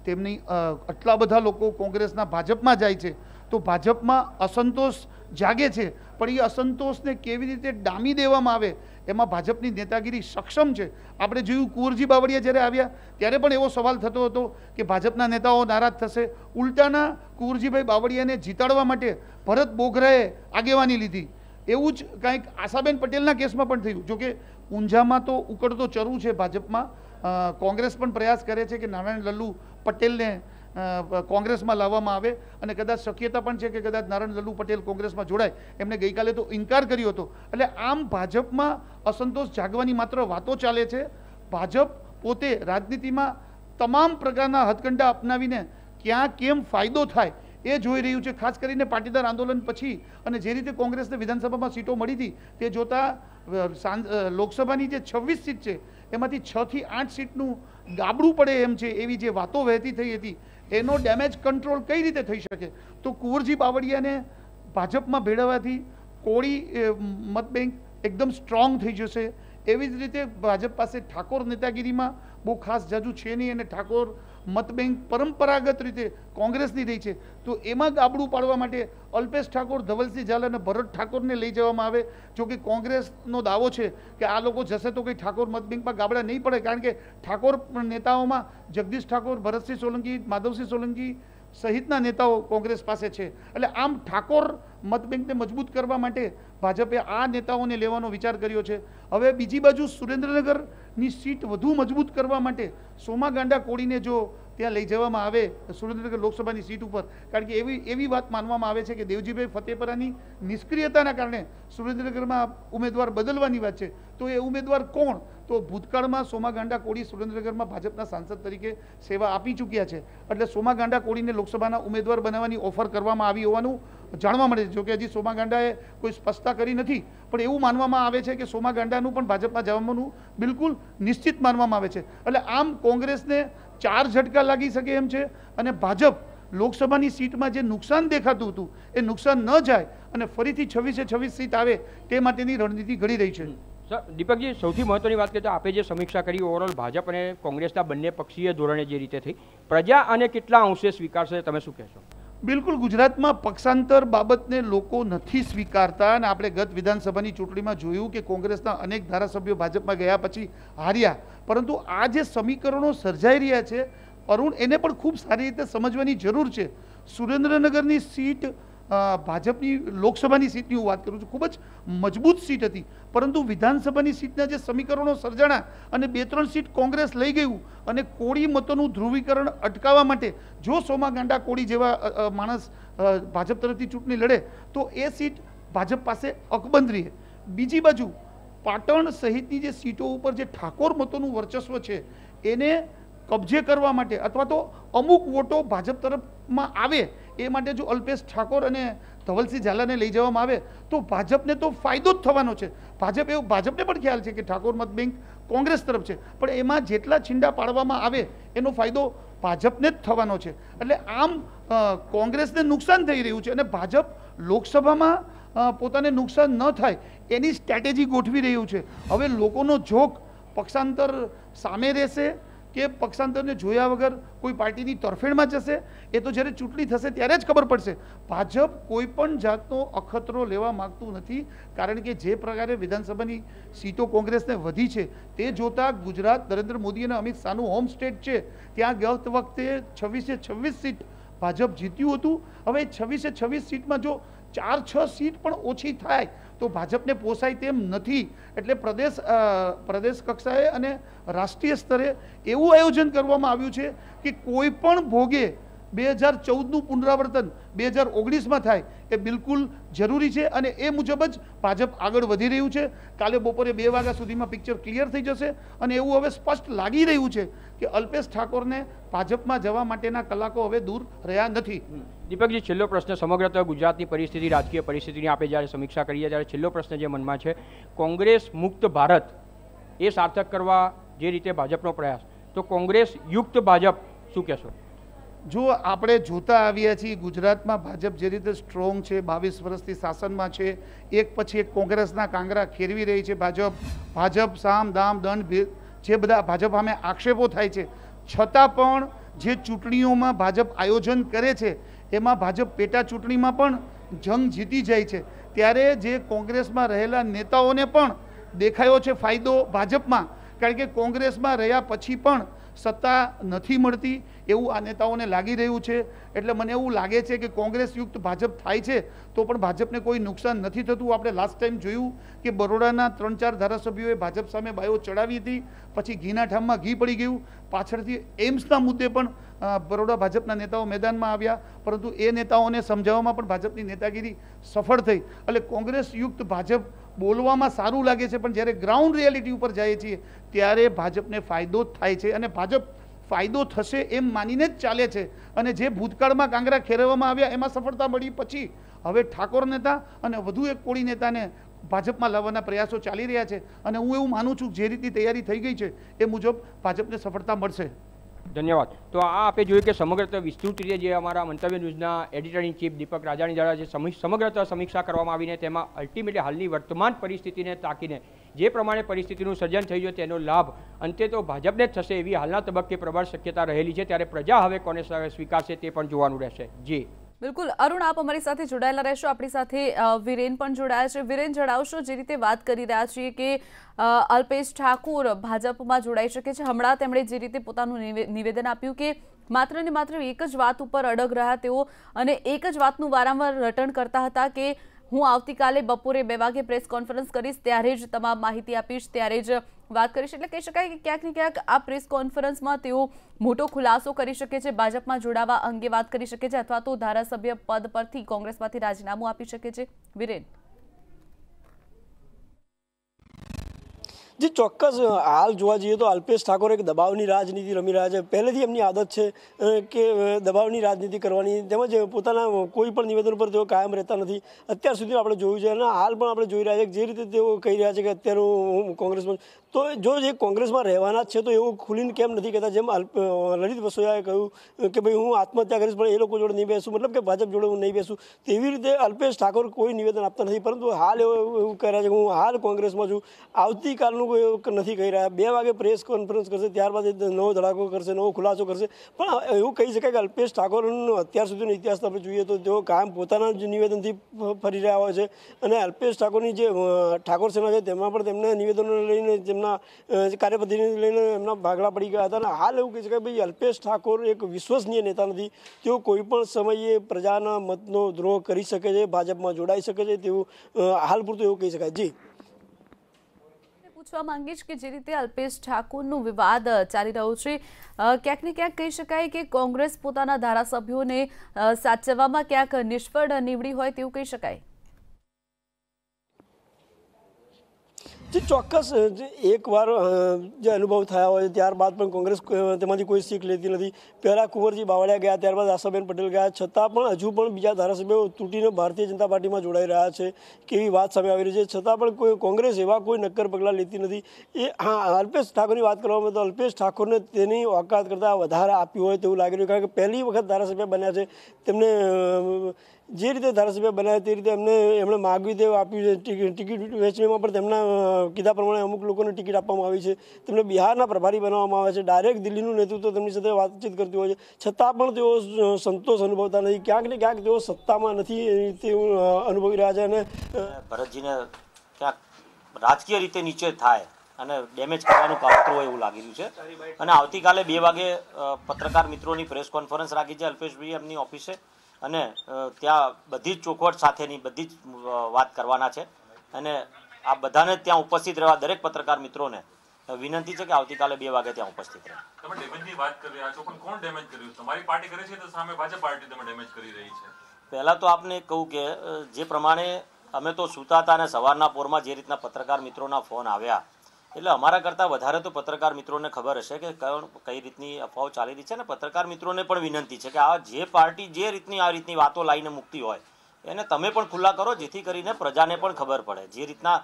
તેમની આટલા બધા લોકો કોંગ્રેસના ભાજપમાં જાય છે તો ભાજપમાં અસંતોષ જાગે છે, પણ એ અસંતોષને કેવી રીતે ડામી દેવામાં આવે એમાં ભાજપની નેતાગીરી સક્ષમ છે. આપણે જોયું કુંવરજી બાવળિયા જ્યારે આવ્યા ત્યારે પણ એવો સવાલ થતો હતો કે ભાજપના નેતાઓ નારાજ થશે. ઉલટાના કુંવરજીભાઈ બાવળિયાને જીતાડવા માટે ભરત બોઘરાએ આગેવાની લીધી. એવું જ કંઈક આશાબેન પટેલના કેસમાં પણ થયું. જોકે ઊંઝામાં તો ઉકળતો ચરુ છે ભાજપમાં. કોંગ્રેસ પણ પ્રયાસ કરે છે કે નારાયણ લલ્લુ પટેલને કોંગ્રેસમાં લાવવામાં આવે, અને કદાચ શક્યતા પણ છે કે કદાચ નારાયણ લલ્લુ પટેલ કોંગ્રેસમાં જોડાય. એમણે ગઈકાલે તો ઇનકાર કર્યો હતો. એટલે આમ ભાજપમાં અસંતોષ જાગવાની માત્ર વાતો ચાલે છે. ભાજપ પોતે રાજનીતિમાં તમામ પ્રકારના હથકંડા અપનાવીને ક્યાં કેમ ફાયદો થાય એ જોઈ રહ્યું છે. ખાસ કરીને પાટીદાર આંદોલન પછી અને જે રીતે કોંગ્રેસને વિધાનસભામાં સીટો મળી હતી તે જોતા લોકસભાની જે 26 સીટ છે એમાંથી 6 થી 8 સીટનું ગાબડું પડે એમ છે, એવી જે વાતો વહેતી થઈ હતી એનો ડેમેજ કંટ્રોલ કઈ રીતે થઈ શકે? તો કુંવરજી બાવળિયાને ભાજપમાં ભેળવવાથી કોળી મત બેંક એકદમ સ્ટ્રોંગ થઈ જશે. એવી જ રીતે ભાજપ પાસે ઠાકોર નેતાગીરીમાં બહુ ખાસ જાજુ છે નહીં, અને ઠાકોર મત બેંક પરંપરાગત રીતે કોંગ્રેસની રહી છે. તો એમાં ગાબડું પાડવા માટે અલ્પેશ ઠાકોર, ધવલસિંહ ઝાલા અને ભરત ઠાકોરને લઈ જવામાં આવે. જો કે કોંગ્રેસનો દાવો છે કે આ લોકો જશે તો કંઈ ઠાકોર મત બેંકમાં ગાબડા નહીં પડે, કારણ કે ઠાકોર નેતાઓમાં જગદીશ ઠાકોર, ભરતસિંહ સોલંકી, માધવસિંહ સોલંકી સહિતના નેતાઓ કોંગ્રેસ પાસે છે. એટલે આમ ઠાકોર મત બેંકને મજબૂત કરવા માટે ભાજપે આ નેતાઓને લેવાનો વિચાર કર્યો છે. હવે બીજી બાજુ સુરેન્દ્રનગરની સીટ વધુ મજબૂત કરવા માટે સોમા ગાંડા કોળીને જો ત્યાં લઈ જવામાં આવે સુરેન્દ્રનગર લોકસભાની સીટ ઉપર, કારણ કે એવી વાત માનવામાં આવે છે કે દેવજીભાઈ ફતેપરાની નિષ્ક્રિયતાના કારણે સુરેન્દ્રનગરમાં ઉમેદવાર બદલવાની વાત છે. તો એ ઉમેદવાર કોણ? તો ભૂતકાળમાં સોમા ગાંડા કોળી સુરેન્દ્રનગરમાં ભાજપના સાંસદ તરીકે સેવા આપી ચૂક્યા છે. એટલે સોમા ગાંડા કોળીને લોકસભાના ઉમેદવાર બનાવવાની ઓફર કરવામાં આવી હોવાનું જાણવા મળે છે. જોકે હજી સોમા ગાંડાએ કોઈ સ્પષ્ટતા કરી નથી, પણ એવું માનવામાં આવે છે કે સોમા ગાંડાનું પણ ભાજપમાં જવાનું બિલકુલ નિશ્ચિત માનવામાં આવે છે. એટલે આમ કોંગ્રેસને 4 ઝટકા લાગી શકે એમ છે, અને ભાજપ લોકસભાની સીટમાં જે નુકસાન દેખાતું હતું એ નુકસાન ન જાય અને ફરીથી 26 સીટ આવે તે માટેની રણનીતિ ઘડી રહી છે. સર, દીપકજી, સૌથી મહત્વની વાત કરીએ તો આપે જે સમીક્ષા કરી ઓવરઓલ ભાજપ અને કોંગ્રેસના બંને પક્ષીય ધોરણે જે રીતે થઈ, પ્રજા આને કેટલા અંશે સ્વીકારશે, તમે શું કહેશો? બિલકુલ, ગુજરાતમાં પક્ષાંતર બાબતને લોકો નથી સ્વીકારતા, અને આપણે ગત વિધાનસભાની ચૂંટણીમાં જોયું કે કોંગ્રેસના અનેક ધારાસભ્યો ભાજપમાં ગયા પછી હાર્યા. પરંતુ આ જે સમીકરણો સર્જાઈ રહ્યા છે અરુણ, એને પણ ખૂબ સારી રીતે સમજવાની જરૂર છે. સુરેન્દ્રનગરની સીટ ભાજપની લોકસભાની સીટની હું વાત કરું છું, ખૂબ જ મજબૂત સીટ હતી, પરંતુ વિધાનસભાની સીટના જે સમીકરણો સર્જાણા અને 2-3 સીટ કોંગ્રેસ લઈ ગયું, અને કોળી મતોનું ધ્રુવીકરણ અટકાવવા માટે જો સોમા ગાંડા કોળી જેવા માણસ ભાજપ તરફથી ચૂંટણી લડે તો એ સીટ ભાજપ પાસે અકબંધ રહે. બીજી બાજુ પાટણ સહિતની જે સીટો ઉપર જે ઠાકોર મતોનું વર્ચસ્વ છે એને કબજે કરવા માટે અથવા તો અમુક વોટો ભાજપ તરફમાં આવે એ માટે જો અલ્પેશ ઠાકોર અને ધવલસિંહ ઝાલાને લઈ જવામાં આવે તો ભાજપને તો ફાયદો જ થવાનો છે. ભાજપને પણ ખ્યાલ છે કે ઠાકોર મત બેંક કોંગ્રેસ તરફ છે, પણ એમાં જેટલા છીંડા પાડવામાં આવે એનો ફાયદો ભાજપને જ થવાનો છે. એટલે આમ કોંગ્રેસને નુકસાન થઈ રહ્યું છે, અને ભાજપ લોકસભામાં પોતાને નુકસાન ન થાય એની સ્ટ્રેટેજી ગોઠવી રહ્યું છે. હવે લોકોનો ઝોક પક્ષાંતર સામે રહેશે કે પક્ષાંતરને જોયા વગર કોઈ પાર્ટીની તરફેણમાં જશે એ તો જ્યારે ચૂંટણી થશે ત્યારે જ ખબર પડશે. ભાજપ કોઈ પણ જાતનો અખતરો લેવા માંગતું નથી, કારણ કે જે પ્રકારે વિધાનસભાની સીટો કોંગ્રેસને વધી છે તે જોતા ગુજરાત નરેન્દ્ર મોદી અને અમિત શાહનું હોમ સ્ટેટ છે. ત્યાં ગત વખતે 26 સીટ ભાજપ જીત્યું હતું. હવે 26 સીટમાં જો 4-6 સીટ પણ ઓછી થાય તો ભાજપને પોસાય તેમ નથી. એટલે પ્રદેશ કક્ષાએ અને રાષ્ટ્રીય સ્તરે એવું આયોજન કરવામાં આવ્યું છે કે કોઈ પણ ભોગે 2014નું પુનરાવર્તન 2019માં થાય એ બિલકુલ જરૂરી છે અને એ મુજબ જ ભાજપ આગળ વધી રહ્યું છે. કાલે બપોરે 2 વાગ્યા સુધીમાં પિક્ચર ક્લિયર થઈ જશે અને એવું હવે સ્પષ્ટ લાગી રહ્યું છે કે અલ્પેશ ઠાકોરને ભાજપમાં જવા માટેના કલાકો હવે દૂર રહ્યા નથી. દીપકજી, છેલ્લો પ્રશ્ન, સમગ્ર ગુજરાતની પરિસ્થિતિ, રાજકીય પરિસ્થિતિની આપણે જ્યારે સમીક્ષા કરીએ ત્યારે છેલ્લો પ્રશ્ન જે મનમાં છે, કોંગ્રેસ મુક્ત ભારત એ સાર્થક કરવા જે રીતે ભાજપનો પ્રયાસ, તો કોંગ્રેસ યુક્ત ભાજપ શું કહેશો? જો આપણે જોતા આવ્યા છીએ ગુજરાતમાં ભાજપ જે રીતે સ્ટ્રોંગ છે, 22 વર્ષથી શાસનમાં છે, એક પછી એક કોંગ્રેસના કાંગરા ખેરવી રહી છે ભાજપ સામ દામ દંડ જે બધા ભાજપ સામે આક્ષેપો થાય છે, છતાં પણ જે ચૂંટણીઓમાં ભાજપ આયોજન કરે છે એમાં ભાજપ પેટા ચૂંટણીમાં પણ જંગ જીતી જાય છે. ત્યારે જે કોંગ્રેસમાં રહેલા નેતાઓને પણ દેખાયો છે ફાયદો ભાજપમાં, કારણ કે કોંગ્રેસમાં રહ્યા પછી પણ સત્તા નથી મળતી એવું આ નેતાઓને લાગી રહ્યું છે. એટલે મને એવું લાગે છે કે કોંગ્રેસ યુક્ત ભાજપ થાય છે તો પણ ભાજપને કોઈ નુકસાન નથી થતું. આપણે લાસ્ટ ટાઈમ જોયું કે બરોડાના 3-4 ધારાસભ્યોએ ભાજપ સામે બાયો ચડાવી હતી, પછી ઘીના ઠામમાં ઘી પડી ગયું, પાછળથી એમ્સના મુદ્દે પણ બરોડા ભાજપના નેતાઓ મેદાનમાં આવ્યા, પરંતુ એ નેતાઓને સમજાવવામાં પણ ભાજપની નેતાગીરી સફળ થઈ. એટલે કોંગ્રેસ યુક્ત ભાજપ બોલવામાં સારું લાગે છે, પણ જ્યારે ગ્રાઉન્ડ રિયાલિટી ઉપર જાય છીએ ત્યારે ભાજપને ફાયદો જ થાય છે અને ભાજપ ફાયદો થશે એમ માનીને જ ચાલે છે. અને જે ભૂતકાળમાં કાંગરા ખેરવવામાં આવ્યા એમાં સફળતા મળી પછી હવે ઠાકોર નેતા અને વધુ એક કોળી નેતાને ભાજપમાં લાવવાના પ્રયાસો ચાલી રહ્યા છે અને હું એવું માનું છું જે રીતની તૈયારી થઈ ગઈ છે એ મુજબ ભાજપને સફળતા મળશે. ધન્યવાદ. તો આ આપણે જોયું કે સમગ્ર વિસ્તૃત રીતે જે અમારા મંતવ્ય ન્યૂઝના એડિટર ઇન ચીફ દીપક રાજાણી દ્વારા જે સમગ્ર સમીક્ષા કરવામાં આવીને તેમાં અલ્ટિમેટલી હાલની વર્તમાન પરિસ્થિતિને તાકીને જે પ્રમાણે પરિસ્થિતિનું સર્જન થઈ ગયું તેનો લાભ અંતે તો ભાજપને જ થશે એવી હાલના તબક્કે પ્રબળ શક્યતા રહેલી છે. ત્યારે પ્રજા હવે કોને સ્વીકારશે તે પણ જોવાનું રહેશે. જી બિલકુલ અરુણ, આપ અમારી સાથે જોડાયેલા રહેશો. આપણી સાથે વિરેન પણ જોડાયા છે. વિરેન, જણાવશો, જે રીતે વાત કરી રહ્યા છીએ કે અલ્પેશ ઠાકોર ભાજપમાં જોડાઈ શકે છે, હમણાં તેમણે જે રીતે પોતાનું નિવેદન આપ્યું કે માત્ર ને માત્ર એક જ વાત ઉપર અડગ રહ્યા તેઓ અને એક જ વાતનું વારંવાર રટણ કરતા હતા કે હું આવતીકાલે બપોરે 2 વાગે પ્રેસ કોન્ફરન્સ કરીશ, ત્યારે જ તમામ માહિતી આપીશ, ત્યારે જ વાત કરીશ. એટલે કહી શકાય કે ક્યાંક ને ક્યાંક આ પ્રેસ કોન્ફરન્સમાં તેઓ મોટો ખુલાસો કરી શકે છે, ભાજપમાં જોડાવા અંગે વાત કરી શકે છે અથવા તો ધારાસભ્ય પદ પરથી કોંગ્રેસમાંથી રાજીનામું આપી શકે છે. વિરેન, જે ચોક્કસ હાલ જોવા જઈએ તો અલ્પેશ ઠાકોર એક દબાવની રાજનીતિ રમી રહ્યા છે. પહેલેથી એમની આદત છે કે દબાવની રાજનીતિ કરવાની, તેમજ પોતાના કોઈ પણ નિવેદન પર તેઓ કાયમ રહેતા નથી. અત્યાર સુધી આપણે જોયું છે અને હાલ પણ આપણે જોઈ રહ્યા છે જે રીતે તેઓ કહી રહ્યા છે કે અત્યારે હું કોંગ્રેસમાં, તો જો જે કોંગ્રેસમાં રહેવાના જ છે તો એવું ખુલીને કેમ નથી કહેતા? જેમ લલિત વસોયાએ કહ્યું કે ભાઈ હું આત્મહત્યા કરીશ પણ એ લોકો જોડે નહીં બેસું, મતલબ કે ભાજપ જોડે હું નહીં બેસું, તેવી રીતે અલ્પેશ ઠાકોર કોઈ નિવેદન આપતા નથી. પરંતુ હાલ એવું કહી રહ્યા છે કે હું હાલ કોંગ્રેસમાં છું, આવતીકાલનું નથી કહી રહ્યા. 2 વાગે પ્રેસ કોન્ફરન્સ કરશે, ત્યારબાદ નવો ધડાકો કરશે, નવો ખુલાસો કરશે. પણ એવું કહી શકાય કે અલ્પેશ ઠાકોરનો અત્યાર સુધીનો ઇતિહાસ આપણે જોઈએ તો તેઓ કાયમ પોતાના જ નિવેદનથી ફરી રહ્યા હોય છે અને અલ્પેશ ઠાકોરની જે ઠાકોર સેના છે તેમાં પણ તેમના નિવેદનો લઈને તેમના કાર્યપદ્ધતિને લઈને એમના ભાગલા પડી ગયા હતા. અને હાલ એવું કહી શકાય ભાઈ અલ્પેશ ઠાકોર એક વિશ્વસનીય નેતા નથી, તેઓ કોઈ પણ સમયે પ્રજાના મતનો દ્રોહ કરી શકે છે, ભાજપમાં જોડાઈ શકે છે, તેવું હાલ પૂરતું એવું કહી શકાય. જી પૂછવા માંગીશ કે જે રીતે અલ્પેશ ઠાકોરનો વિવાદ ચાલી રહ્યો છે, ક્યાંક ને ક્યાંક કહી શકાય કે કોંગ્રેસ પોતાના ધારાસભ્યોને સાચવવામાં ક્યાંક નિષ્ફળ નીવડી હોય તેવું કહી શકાય. જે ચોક્કસ એકવાર જે અનુભવ થયા હોય ત્યારબાદ પણ કોંગ્રેસ તેમાંથી કોઈ શીખ લેતી નથી. પહેલાં કુંવરજી બાવળિયા ગયા, ત્યારબાદ આશાબેન પટેલ ગયા, છતાં પણ હજુ પણ બીજા ધારાસભ્યો તૂટીને ભારતીય જનતા પાર્ટીમાં જોડાઈ રહ્યા છે કેવી વાત સામે આવી રહી છે. છતાં પણ કોઈ કોંગ્રેસ એવા કોઈ નક્કર પગલાં લેતી નથી. એ હા, અલ્પેશ ઠાકોરની વાત કરવામાં તો અલ્પેશ ઠાકોરને તેની ઓકાત કરતાં વધારે આપ્યું હોય તેવું લાગી રહ્યું, કારણ કે પહેલી વખત ધારાસભ્ય બન્યા છે. તેમને જે રીતે ધારાસભ્ય બનાવ્યા તે રીતે એમણે માગવી તે આપ્યું છે. ટિકિટ વહેંચણીમાં પણ તેમના કીધા પ્રમાણે અમુક લોકોને ટિકિટ આપવામાં આવી છે. તેમને બિહારના પ્રભારી બનાવવામાં આવે છે. ડાયરેક્ટ દિલ્હીનું નેતૃત્વ તેમની સાથે વાતચીત કરતી હોય છે. છતાં પણ તેઓ સંતોષ અનુભવતા નથી. ક્યાંક ને ક્યાંક તેઓ સત્તામાં નથી તેવું અનુભવી રહ્યા છે. અને ભરતજીને ક્યાંક રાજકીય રીતે નીચે થાય અને ડેમેજ કરવાનું કાવતરું હોય એવું લાગી રહ્યું છે. અને આવતીકાલે 2 વાગે પત્રકાર મિત્રોની પ્રેસ કોન્ફરન્સ રાખી છે અલ્પેશભાઈ એમની ઓફિસે, અને ત્યાં બધી જ ચોખવટ સાથેની બધી જ વાત કરવાના છે. અને આ બધાને ત્યાં ઉપસ્થિત રહેવા દરેક પત્રકાર મિત્રોને વિનંતી છે કે આવતીકાલે 2 વાગે ત્યાં ઉપસ્થિત રહે. તમે ડેમેજની વાત કરી રહ્યા છો, પણ કોણ ડેમેજ કર્યું? તમારી પાર્ટી કરે છે તો સામે ભાજપ પાર્ટી તમે ડેમેજ કરી રહી છે? પહેલા તો આપને કહું કે જે પ્રમાણે અમે તો સૂતા હતા અને સવારના પોરમાં જે રીતના પત્રકાર મિત્રોના ફોન આવ્યા, એટલે અમારા કરતાં વધારે તો પત્રકાર મિત્રોને ખબર હશે કે કઈ રીતની અફવાઓ ચાલી રહી છે. અને પત્રકાર મિત્રોને પણ વિનંતી છે કે આ જે પાર્ટી જે રીતની આ રીતની વાતો લાવીને મૂકતી હોય એને તમે પણ ખુલ્લા કરો, જેથી કરીને પ્રજાને પણ ખબર પડે. જે રીતના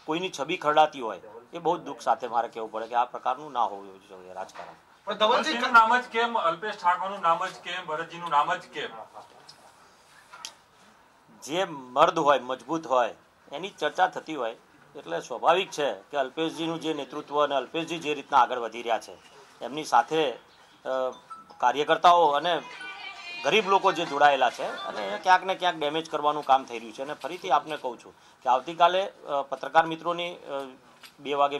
કોઈની છબી ખરડાતી હોય એ બહુ દુઃખ સાથે મારે કહેવું પડે કે આ પ્રકારનું ના હોવું જોઈએ રાજકારણ. પણ ધવલજીનું નામ જ કેમ, અલ્પેશ ઠાકોરનું નામ જ કેમ, ભરતજીનું નામ જ કેમ? જે મર્દ હોય, મજબૂત હોય, એની ચર્ચા થતી હોય એટલે સ્વાભાવિક છે કે અલ્પેશજીનું જે નેતૃત્વ અને અલ્પેશજી જે રીતના આગળ વધી રહ્યા છે એમની સાથે કાર્યકર્તાઓ અને ગરીબ લોકો જે જોડાયેલા છે અને ક્યાંક ને ક્યાંક ડેમેજ કરવાનું કામ થઈ રહ્યું છે. અને ફરીથી આપને કહું છું કે આવતીકાલે પત્રકાર મિત્રોની 2 વાગે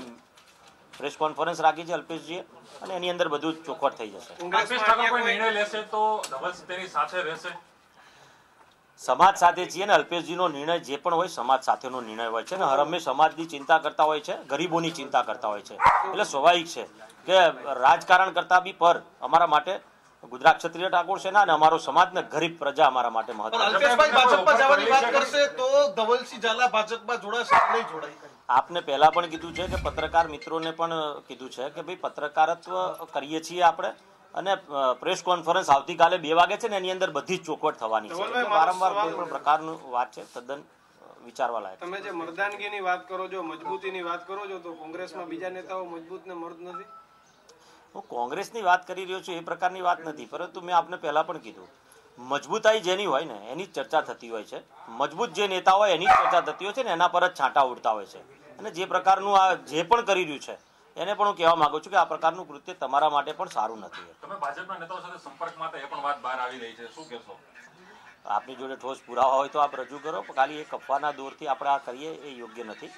પ્રેસ કોન્ફરન્સ રાખી છે અલ્પેશજીએ અને એની અંદર બધું ચોખવટ થઈ જશે. અલ્પેશ ઠાકોર કોઈ નિર્ણય લેશે તો ધવલ તેની સાથે રહેશે? સમાજ સાથે છીએ ને અલ્પેશજીનો નિર્ણય જે પણ હોય સમાજ સાથેનો નિર્ણય હોય છે ને હરહંમેશ સમાજની ચિંતા કરતા હોય છે, ગરીબોની ચિંતા કરતા હોય છે. એટલે સ્વાભાવિક છે કે રાજકારણ કરતા બી પર અમારા માટે ગુજરાત ક્ષત્રિય ઠાકોર સેના અને અમારો સમાજ ને ગરીબ પ્રજા અમારા માટે મહત્વ. આપને પહેલા પણ કીધું છે કે પત્રકાર મિત્રોને પણ કીધું છે કે ભાઈ પત્રકારત્વ કરીએ છીએ આપણે અને પ્રેસ કોન્ફરન્સ આવતીકાલે 2 વાગે છે ને એની અંદર બધી જ ચોખવટ થવાની છે. વારંવાર કોઈ પણ પ્રકારનું વાત છે તદ્દન વિચારવા લાયક. તમે જે મર્દાનગીની વાત કરો છો, મજબૂતીની વાત કરો છો, તો કોંગ્રેસમાં બીજા નેતાઓ મજબૂત ને મર્દ નથી? હું કોંગ્રેસની વાત કરી રહ્યો છું એ પ્રકારની વાત નથી, પરંતુ મેં આપને પહેલા પણ કીધું મજબૂતાઈ જેની હોય ને એની જ ચર્ચા થતી હોય છે. મજબૂત જે નેતા હોય એની જ ચર્ચા થતી હોય છે ને એના પર જ છાંટા ઉડતા હોય છે. અને જે પ્રકારનું આ જે પણ કરી રહ્યું છે એને પણ હું કહેવા માંગુ છું કે આ પ્રકારનું કૃત્ય તમારા માટે પણ સારું નથી. તમે ભાજપના નેતાઓ સાથે સંપર્કમાં હતા, એ પણ વાત બહાર આવી રહી છે, શું કહેશો? આપની જોડે ઠોસ પુરાવા હોય તો આપ રજૂ કરો, ખાલી એક અફવાના દોરથી આપણે આ કરીએ એ યોગ્ય નથી.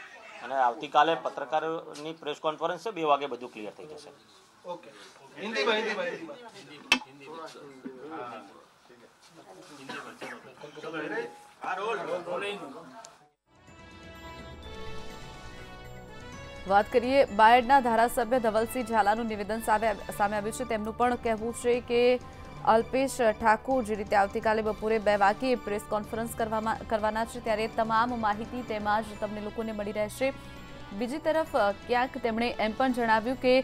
અને આવતીકાલે પત્રકારોની પ્રેસ કોન્ફરન્સ છે, 2 વાગે બધું ક્લિયર થઈ જશે. ઓકે. હિન્દીમાં વાત કરીએ બાયડના ધારાસભ્ય ધવલસિંહ ઝાલાનું નિવેદન સામે આવ્યું છે. તેમનું પણ કહેવું છે કે અલ્પેશ ઠાકોર જે રીતે આવતીકાલે બપોરે 2 વાગે પ્રેસ કોન્ફરન્સ કરવાના છે ત્યારે તમામ માહિતી તેમાં જ તમને લોકોને મળી રહેશે. બીજી તરફ ક્યાંક તેમણે એમ પણ જણાવ્યું કે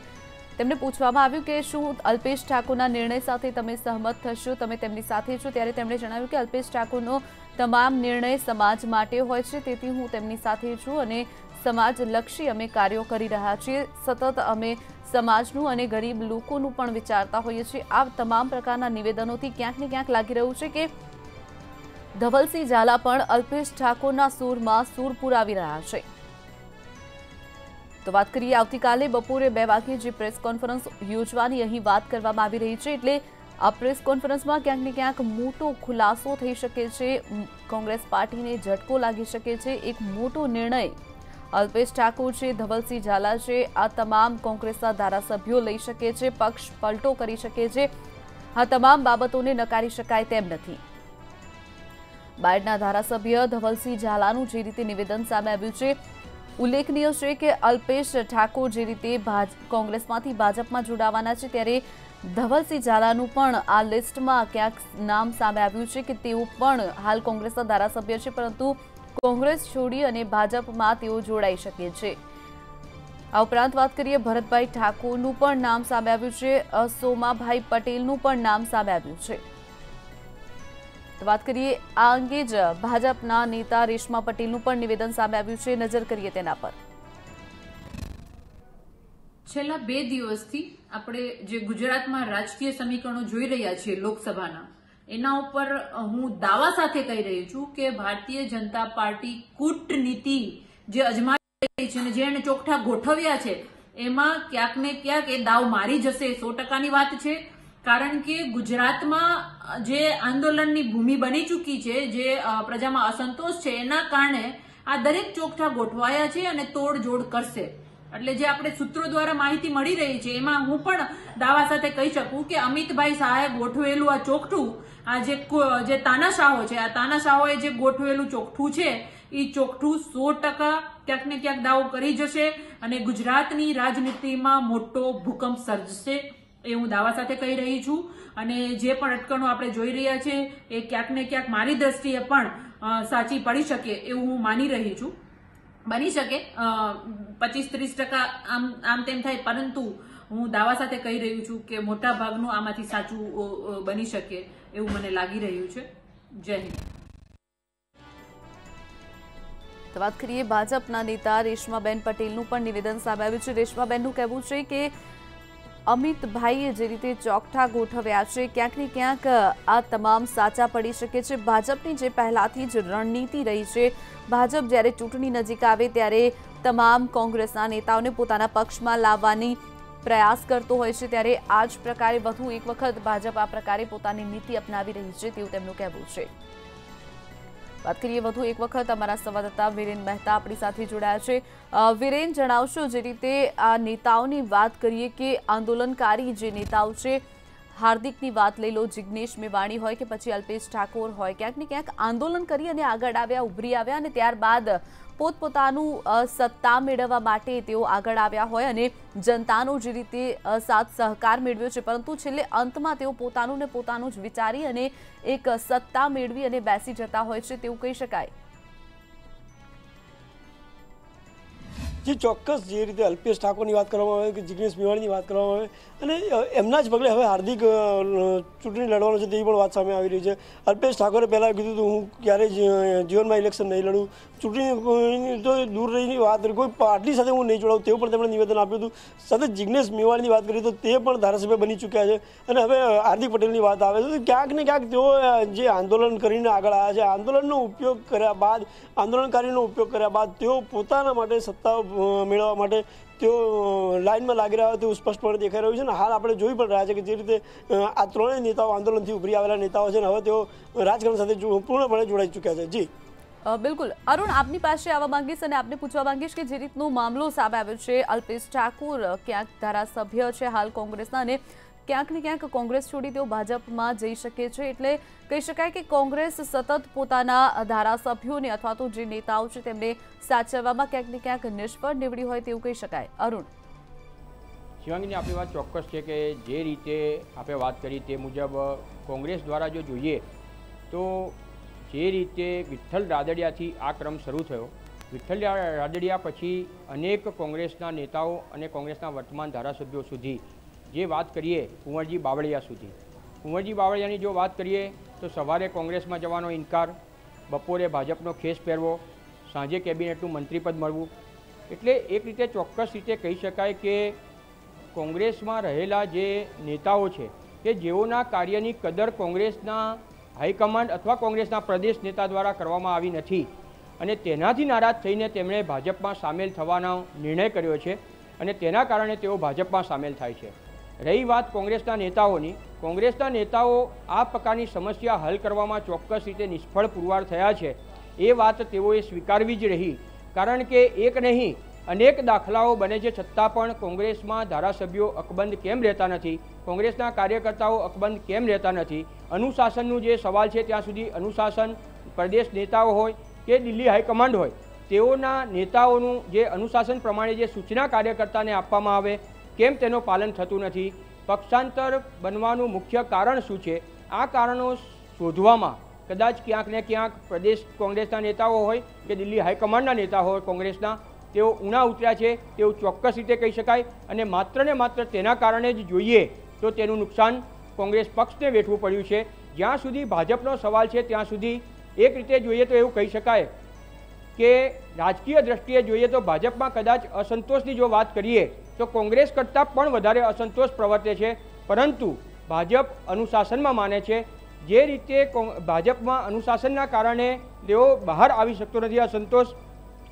તેમને પૂછવામાં આવ્યું કે શું અલ્પેશ ઠાકોરના નિર્ણય સાથે તમે સહમત થશો, તમે તેમની સાથે છો, ત્યારે તેમણે જણાવ્યું કે અલ્પેશ ઠાકોરનો તમામ નિર્ણય સમાજ માટે હોય છે, તેથી હું તેમની સાથે છું અને સમાજલક્ષી અમે કાર્યો કરી રહ્યા છીએ. સતત અમે સમાજનું અને ગરીબ લોકોનું પણ વિચારતા હોઈએ છીએ. આ તમામ પ્રકારના નિવેદનોથી ક્યાંક ને ક્યાંક લાગી રહ્યું છે કે ધવલસિંહ ઝાલા પણ અલ્પેશ ઠાકોરના સૂરમાં સૂર પુરાવી રહ્યા છે. તો વાત કરીએ આવતીકાલે બપોરે 2 વાગે જે પ્રેસ કોન્ફરન્સ યોજવાની અહીં વાત કરવામાં આવી રહી છે, એટલે આ પ્રેસ કોન્ફરન્સમાં ક્યાંક ને ક્યાંક મોટો ખુલાસો થઈ શકે છે. કોંગ્રેસ પાર્ટીને ઝટકો લાગી શકે છે. એક મોટો નિર્ણય અલ્પેશ ઠાકોર છે, ધવલસિંહ ઝાલા છે, આ તમામ કોંગ્રેસના ધારાસભ્યો લઈ શકે છે, પક્ષ પલટો કરી શકે છે. આ તમામ બાબતોને નકારી શકાય તેમ નથી. બાયડના ધારાસભ્ય ધવલસિંહ ઝાલાનું જે રીતે નિવેદન સામે આવ્યું છે, ઉલ્લેખનીય છે કે અલ્પેશ ઠાકોર જે રીતે કોંગ્રેસમાંથી ભાજપમાં જોડાવાના છે ત્યારે ધવલસિંહ ઝાલાનું પણ આ લિસ્ટમાં ક્યાંક નામ સામે આવ્યું છે કે તેઓ પણ હાલ કોંગ્રેસના ધારાસભ્ય છે, પરંતુ કોંગ્રેસ છોડી અને ભાજપમાં તેઓ જોડાઈ શકે છે. આ ઉપરાંત વાત કરીએ ભરતભાઈ ઠાકોરનું પણ નામ સામે આવ્યું છે, સોમાભાઈ પટેલનું પણ નામ સામે આવ્યું છે. વાત કરીએ આ અંગે જ ભાજપના નેતા રેશમા પટેલનું પણ નિવેદન સામે આવ્યું છે. નજર કરીએ તેના પર. છેલ્લા 2 દિવસથી આપણે જે ગુજરાતમાં રાજકીય સમીકરણો જોઈ રહ્યા છીએ લોકસભાના, એના ઉપર હું દાવા સાથે કહી રહી છું કે ભારતીય જનતા પાર્ટી કૂટનીતિ જે અજમાવી રહી છે અને જે એને ચોકઠા ગોઠવ્યા છે એમાં ક્યાંક ને ક્યાંક એ દાવ મારી જશે. 100%ની વાત છે. કારણ કે ગુજરાતમાં જે આંદોલનની ભૂમિ બની ચૂકી છે, જે પ્રજામાં અસંતોષ છે, એના કારણે આ દરેક ચોકઠા ગોઠવાયા છે અને તોડજોડ કરશે. એટલે જે આપણે સૂત્રો દ્વારા માહિતી મળી રહી છે એમાં હું પણ દાવા સાથે કહી શકું કે અમિતભાઈ શાહે ગોઠવેલું આ ચોકઠું, આ જે તાનાશાહો છે, આ તાનાશાહોએ જે ગોઠવેલું ચોકઠું છે એ ચોખ્ઠું 100% ક્યાંક ને ક્યાંક દાવો કરી જશે અને ગુજરાતની રાજનીતિમાં મોટો ભૂકંપ સર્જશે એ હું દાવા સાથે કહી રહી છું. અને જે પણ અટકણો આપણે જોઈ રહ્યા છે એ ક્યાંક ને ક્યાંક મારી દ્રષ્ટિએ પણ સાચી પડી શકે એવું હું માની રહી છું. બની શકે 25-30% આમ તેમ થાય, પરંતુ હું દાવા સાથે કહી રહ્યું છું કે મોટા ભાગનું આમાંથી સાચું બની શકે એવું મને લાગી રહ્યું છે. જય હિન્દ. તો વાત કરીએ ભાજપના નેતા રેશમાબેન પટેલનું પણ નિવેદન સામે આવ્યું છે. રેશમાબેનનું કહેવું છે કે અમિતભાઈએ જે રીતે ચોકઠા ગોઠવ્યા છે ક્યાંક ને ક્યાંક આ તમામ સાચા પડી શકે છે. ભાજપની જે પહેલાથી જ રણનીતિ રહી છે, ભાજપ જ્યારે ચૂંટણી નજીક આવે ત્યારે તમામ કોંગ્રેસના નેતાઓને પોતાના પક્ષમાં લાવવાની પ્રયાસ કરતો હોય છે, ત્યારે આ જ પ્રકારે વધુ એક વખત ભાજપ આ પ્રકારે પોતાની નીતિ અપનાવી રહી છે તેવું તેમનું કહેવું છે. વાત કરીએ વધુ એક વખત અમારા સંવાદદાતા વિરેન મહેતા આપણી સાથે જોડાયા છે. વિરેન, જણાવશો જે રીતે આ નેતાઓની વાત કરીએ કે આંદોલનકારી જે નેતાઓ છે, હાર્દિકની વાત લઈ લો, જિગ્નેશ મેવાણી હોય કે પછી અલ્પેશ ઠાકોર હોય, ક્યાંક ને ક્યાંક આંદોલન કરી અને આગળ આવ્યા, ઉભરી આવ્યા અને ત્યારબાદ પોતપોતાનું સત્તા મેળવવા માટે તેઓ આગળ આવ્યા હોય અને જનતાનો જે રીતે સાથ સહકાર મેળવ્યો છે, પરંતુ છેલ્લે અંતમાં તેઓ પોતાનું ને પોતાનું જ વિચારી અને એક સત્તા મેળવી અને બેસી જતા હોય છે તેવું કહી શકાય. જે ચોક્કસ જે રીતે અલ્પેશ ઠાકોરની વાત કરવામાં આવે કે જિગ્નેશ મેવાણીની વાત કરવામાં આવે અને એમના જ પગલે હવે હાર્દિક ચૂંટણી લડવાનો છે તેવી પણ વાત સામે આવી રહી છે. અલ્પેશ ઠાકોરે પહેલાં કીધું હતું હું ક્યારેય જીવનમાં ઇલેક્શન નહીં લડું, ચૂંટણી તો દૂર રહીની વાત કોઈ પાર્ટી સાથે હું નહીં જોડાઉં તેવું પણ તેમણે નિવેદન આપ્યું હતું. સાથે જિગ્નેશ મેવાણીની વાત કરી તો તે પણ ધારાસભ્ય બની ચૂક્યા છે અને હવે હાર્દિક પટેલની વાત આવે છે તો ક્યાંક ને ક્યાંક તેઓ જે આંદોલન કરીને આગળ આવ્યા છે, આંદોલનનો ઉપયોગ કર્યા બાદ, આંદોલનકારીનો ઉપયોગ કર્યા બાદ તેઓ પોતાના માટે સત્તા મેળવવા માટે તેઓ લાઇનમાં લાગી રહ્યા તેવું સ્પષ્ટપણે દેખાઈ રહ્યું છે. અને હાલ આપણે જોઈ પણ રહ્યા છે કે જે રીતે આ ત્રણેય નેતાઓ આંદોલનથી ઉભરી આવેલા નેતાઓ છે ને હવે તેઓ રાજકારણ સાથે પૂર્ણપણે જોડાઈ ચૂક્યા છે. જી બિલકુલ. અરુણ, આપની પાસે આવવા માંગીશ અને આપને પૂછવા માંગીશ કે જે રીતનો મામલો સામે આવ્યો છે, અલ્પેશ ઠાકોર ક્યાંક ધારાસભ્ય છે હાલ કોંગ્રેસના અને ક્યાંક ને ક્યાંક કોંગ્રેસ છોડી તેઓ ભાજપમાં જઈ શકે છે, એટલે કહી શકાય કે કોંગ્રેસ સતત પોતાના ધારાસભ્યોને અથવા તો જે નેતાઓ છે તેમને સાચવવામાં ક્યાંક ને ક્યાંક નિષ્ફળ નીવડી હોય તેવું કહી શકાય. અરુણ, શિવાંગીની આપણી વાત ચોક્કસ છે કે જે રીતે આપણે વાત કરી તે મુજબ કોંગ્રેસ દ્વારા જો જોઈએ તો જે રીતે વિઠ્ઠલ રાદડિયાથી આ ક્રમ શરૂ થયો, વિઠ્ઠલ રાદડિયા પછી અનેક કોંગ્રેસના નેતાઓ અને કોંગ્રેસના વર્તમાન ધારાસભ્યો સુધી, જે વાત કરીએ કુંવરજી બાવળિયા સુધી, કુંવરજી બાવળિયાની જો વાત કરીએ તો સવારે કોંગ્રેસમાં જવાનો ઇનકાર, બપોરે ભાજપનો ખેસ પહેરવો, સાંજે કેબિનેટનું મંત્રીપદ મળવું, એટલે એક રીતે ચોક્કસ રીતે કહી શકાય કે કોંગ્રેસમાં રહેલા જે નેતાઓ છે કે જેઓના કાર્યની કદર કોંગ્રેસના હાઈકમાન્ડ અથવા કોંગ્રેસના પ્રદેશ નેતા દ્વારા કરવામાં આવી નથી અને તેનાથી નારાજ થઈને તેમણે ભાજપમાં સામેલ થવાનો નિર્ણય કર્યો છે અને તેના કારણે તેઓ ભાજપમાં સામેલ થાય છે. રહી વાત કોંગ્રેસના નેતાઓની, કોંગ્રેસના નેતાઓ આ પ્રકારની સમસ્યા હલ કરવામાં ચોક્કસ રીતે નિષ્ફળ પુરવાર થયા છે એ વાત તેઓએ સ્વીકારવી જ રહી, કારણ કે એક નહીં અનેક દાખલાઓ બને છે છતાં પણ કોંગ્રેસમાં ધારાસભ્યો અકબંધ કેમ રહેતા નથી, કોંગ્રેસના કાર્યકર્તાઓ અકબંધ કેમ રહેતા નથી. અનુશાસનનું જે સવાલ છે ત્યાં સુધી અનુશાસન પ્રદેશ નેતાઓ હોય કે દિલ્હી હાઈકમાન્ડ હોય, તેઓના નેતાઓનું જે અનુશાસન પ્રમાણે જે સૂચના કાર્યકર્તાને આપવામાં આવે કેમ તેનું પાલન થતું નથી. પક્ષાંતર બનવાનું મુખ્ય કારણ શું છે, આ કારણો શોધવામાં કદાચ ક્યાંક ને ક્યાંક પ્રદેશ કોંગ્રેસના નેતાઓ હોય કે દિલ્હી હાઈકમાન્ડના નેતા હોય કોંગ્રેસના, તેઓ ઊણા ઉતર્યા છે તેવું ચોક્કસ રીતે કહી શકાય અને માત્ર ને માત્ર તેના કારણે જ જોઈએ તો તેનું નુકસાન કોંગ્રેસ પક્ષને વેઠવું પડ્યું છે. જ્યાં સુધી ભાજપનો સવાલ છે ત્યાં સુધી એક રીતે જોઈએ તો એવું કહી શકાય કે રાજકીય દ્રષ્ટિએ જોઈએ તો ભાજપમાં કદાચ અસંતોષની જો વાત કરીએ તો કોંગ્રેસ કરતાં પણ વધારે અસંતોષ પ્રવર્તે છે, પરંતુ ભાજપ અનુશાસનમાં માને છે. જે રીતે ભાજપમાં અનુશાસનના કારણે તેઓ બહાર આવી શકતો નથી અસંતોષ,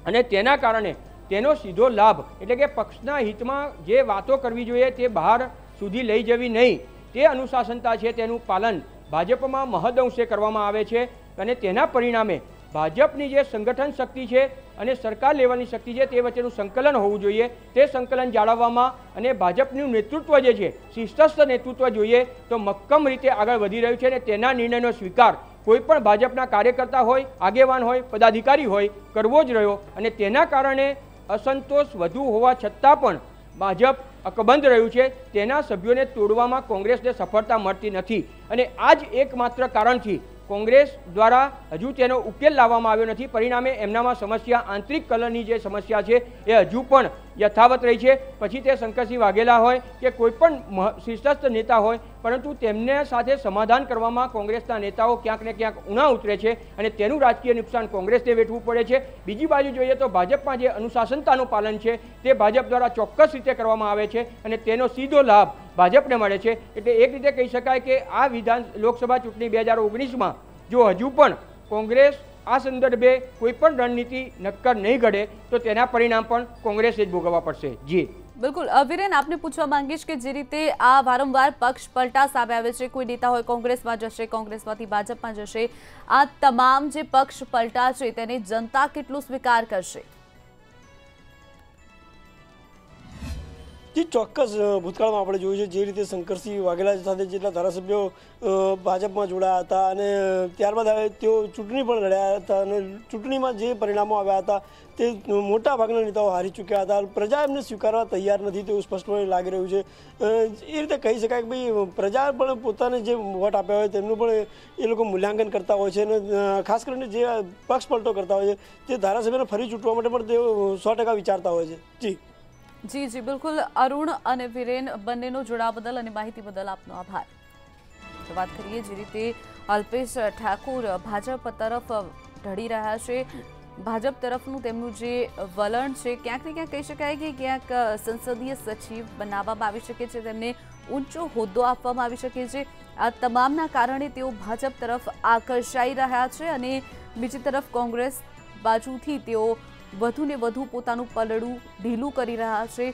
અને તેના કારણે તેનો સીધો લાભ એટલે કે પક્ષના હિતમાં જે વાતો કરવી જોઈએ તે બહાર સુધી લઈ જવી નહીં, તે અનુશાસનતા છે તેનું પાલન ભાજપમાં મહદઅંશે કરવામાં આવે છે અને તેના પરિણામે ભાજપની જે સંગઠન શક્તિ છે અને સરકાર લેવાની શક્તિ છે તે વચ્ચેનું સંકલન હોવું જોઈએ. તે સંકલન જાળવવામાં અને ભાજપનું નેતૃત્વ જે છે શિસ્તસ્થ નેતૃત્વ જોઈએ તો મક્કમ રીતે આગળ વધી રહ્યું છે અને તેના નિર્ણયનો સ્વીકાર કોઈ પણ ભાજપના કાર્યકર્તા હોય, આગેવાન હોય, પદાધિકારી હોય કરવો જ રહ્યો અને તેના કારણે અસંતોષ વધુ હોવા છતાં પણ ભાજપ અકબંધ રહ્યું છે. તેના સભ્યોને તોડવામાં કોંગ્રેસને સફળતા મળતી નથી અને આ જ એકમાત્ર કારણથી કોંગ્રેસ દ્વારા હજુ તેનો ઉકેલ લાવવામાં આવ્યો નથી. પરિણામે એમનામાં સમસ્યા, આંતરિક કલહની જે સમસ્યા છે એ હજુ પણ યથાવત રહી છે. પછી તે શંકરસિંહ વાઘેલા હોય કે કોઈ પણ શીર્ષસ્થ નેતા હોય, પરંતુ તેમને સાથે સમાધાન કરવામાં કોંગ્રેસના નેતાઓ ક્યાંક ને ક્યાંક ઊણા ઉતરે છે અને તેનું રાજકીય નુકસાન કોંગ્રેસને વેઠવું પડે છે. બીજી બાજુ જોઈએ તો ભાજપમાં જે અનુશાસનતાનું પાલન છે તે ભાજપ દ્વારા ચોક્કસ રીતે કરવામાં આવે છે અને તેનો સીધો લાભ ભાજપને મળે છે. એટલે એક રીતે કહી શકાય કે આ લોકસભા ચૂંટણી 2019માં જો હજુ પણ કોંગ્રેસ આ સંદર્ભે કોઈ પણ રણનીતિ નક્કર નહીં ઘડે તો તેના પરિણામ પણ કોંગ્રેસે જ ભોગવવા પડશે. જી બિલકુલ. વિરેન, આપને પૂછવા માંગીશ કે જે રીતે આ વારંવાર પક્ષ પલટા સામે આવે છે, કોઈ નેતા હોય કોંગ્રેસમાં જશે, કોંગ્રેસમાંથી ભાજપમાં જશે, આ તમામ જે પક્ષ પલટા છે તેને જનતા કેટલું સ્વીકાર કરશે? જે ચોક્કસ ભૂતકાળમાં આપણે જોયું છે જે રીતે શંકરસિંહ વાઘેલા સાથે જેટલા ધારાસભ્યો ભાજપમાં જોડાયા હતા અને ત્યારબાદ તેઓ ચૂંટણી પણ લડ્યા હતા અને ચૂંટણીમાં જે પરિણામો આવ્યા હતા તે મોટા ભાગના નેતાઓ હારી ચૂક્યા હતા. પ્રજા એમને સ્વીકારવા તૈયાર નથી તેવું સ્પષ્ટપણે લાગી રહ્યું છે. એ રીતે કહી શકાય કે ભાઈ પ્રજા પણ પોતાને જે વોટ આપ્યા હોય તેમનું પણ એ લોકો મૂલ્યાંકન કરતા હોય છે અને ખાસ કરીને જે પક્ષ પલટો કરતા હોય છે તે ધારાસભ્યોને ફરી ચૂંટવા માટે પણ તેઓ 100% વિચારતા હોય છે. જી બિલકુલ. અરુણ અને વિરેન બંનેનો જોડાવા બદલ અને માહિતી બદલ આપનો આભાર. વાત કરીએ જે રીતે અલ્પેશ ઠાકોર ભાજપ તરફ ઢળી રહ્યા છે, ભાજપ તરફનું તેમનું જે વલણ છે ક્યાંક ને ક્યાંક કહી શકાય કે ક્યાંક સંસદીય સચિવ બનાવવામાં આવી શકે છે, તેમને ઊંચો હોદ્દો આપવામાં આવી શકે છે. આ તમામના કારણે તેઓ ભાજપ તરફ આકર્ષાઈ રહ્યા છે અને બીજી તરફ કોંગ્રેસ બાજુથી તેઓ વધુને વધુ પોતાનું પલડું ઢીલું કરી રહ્યા છે.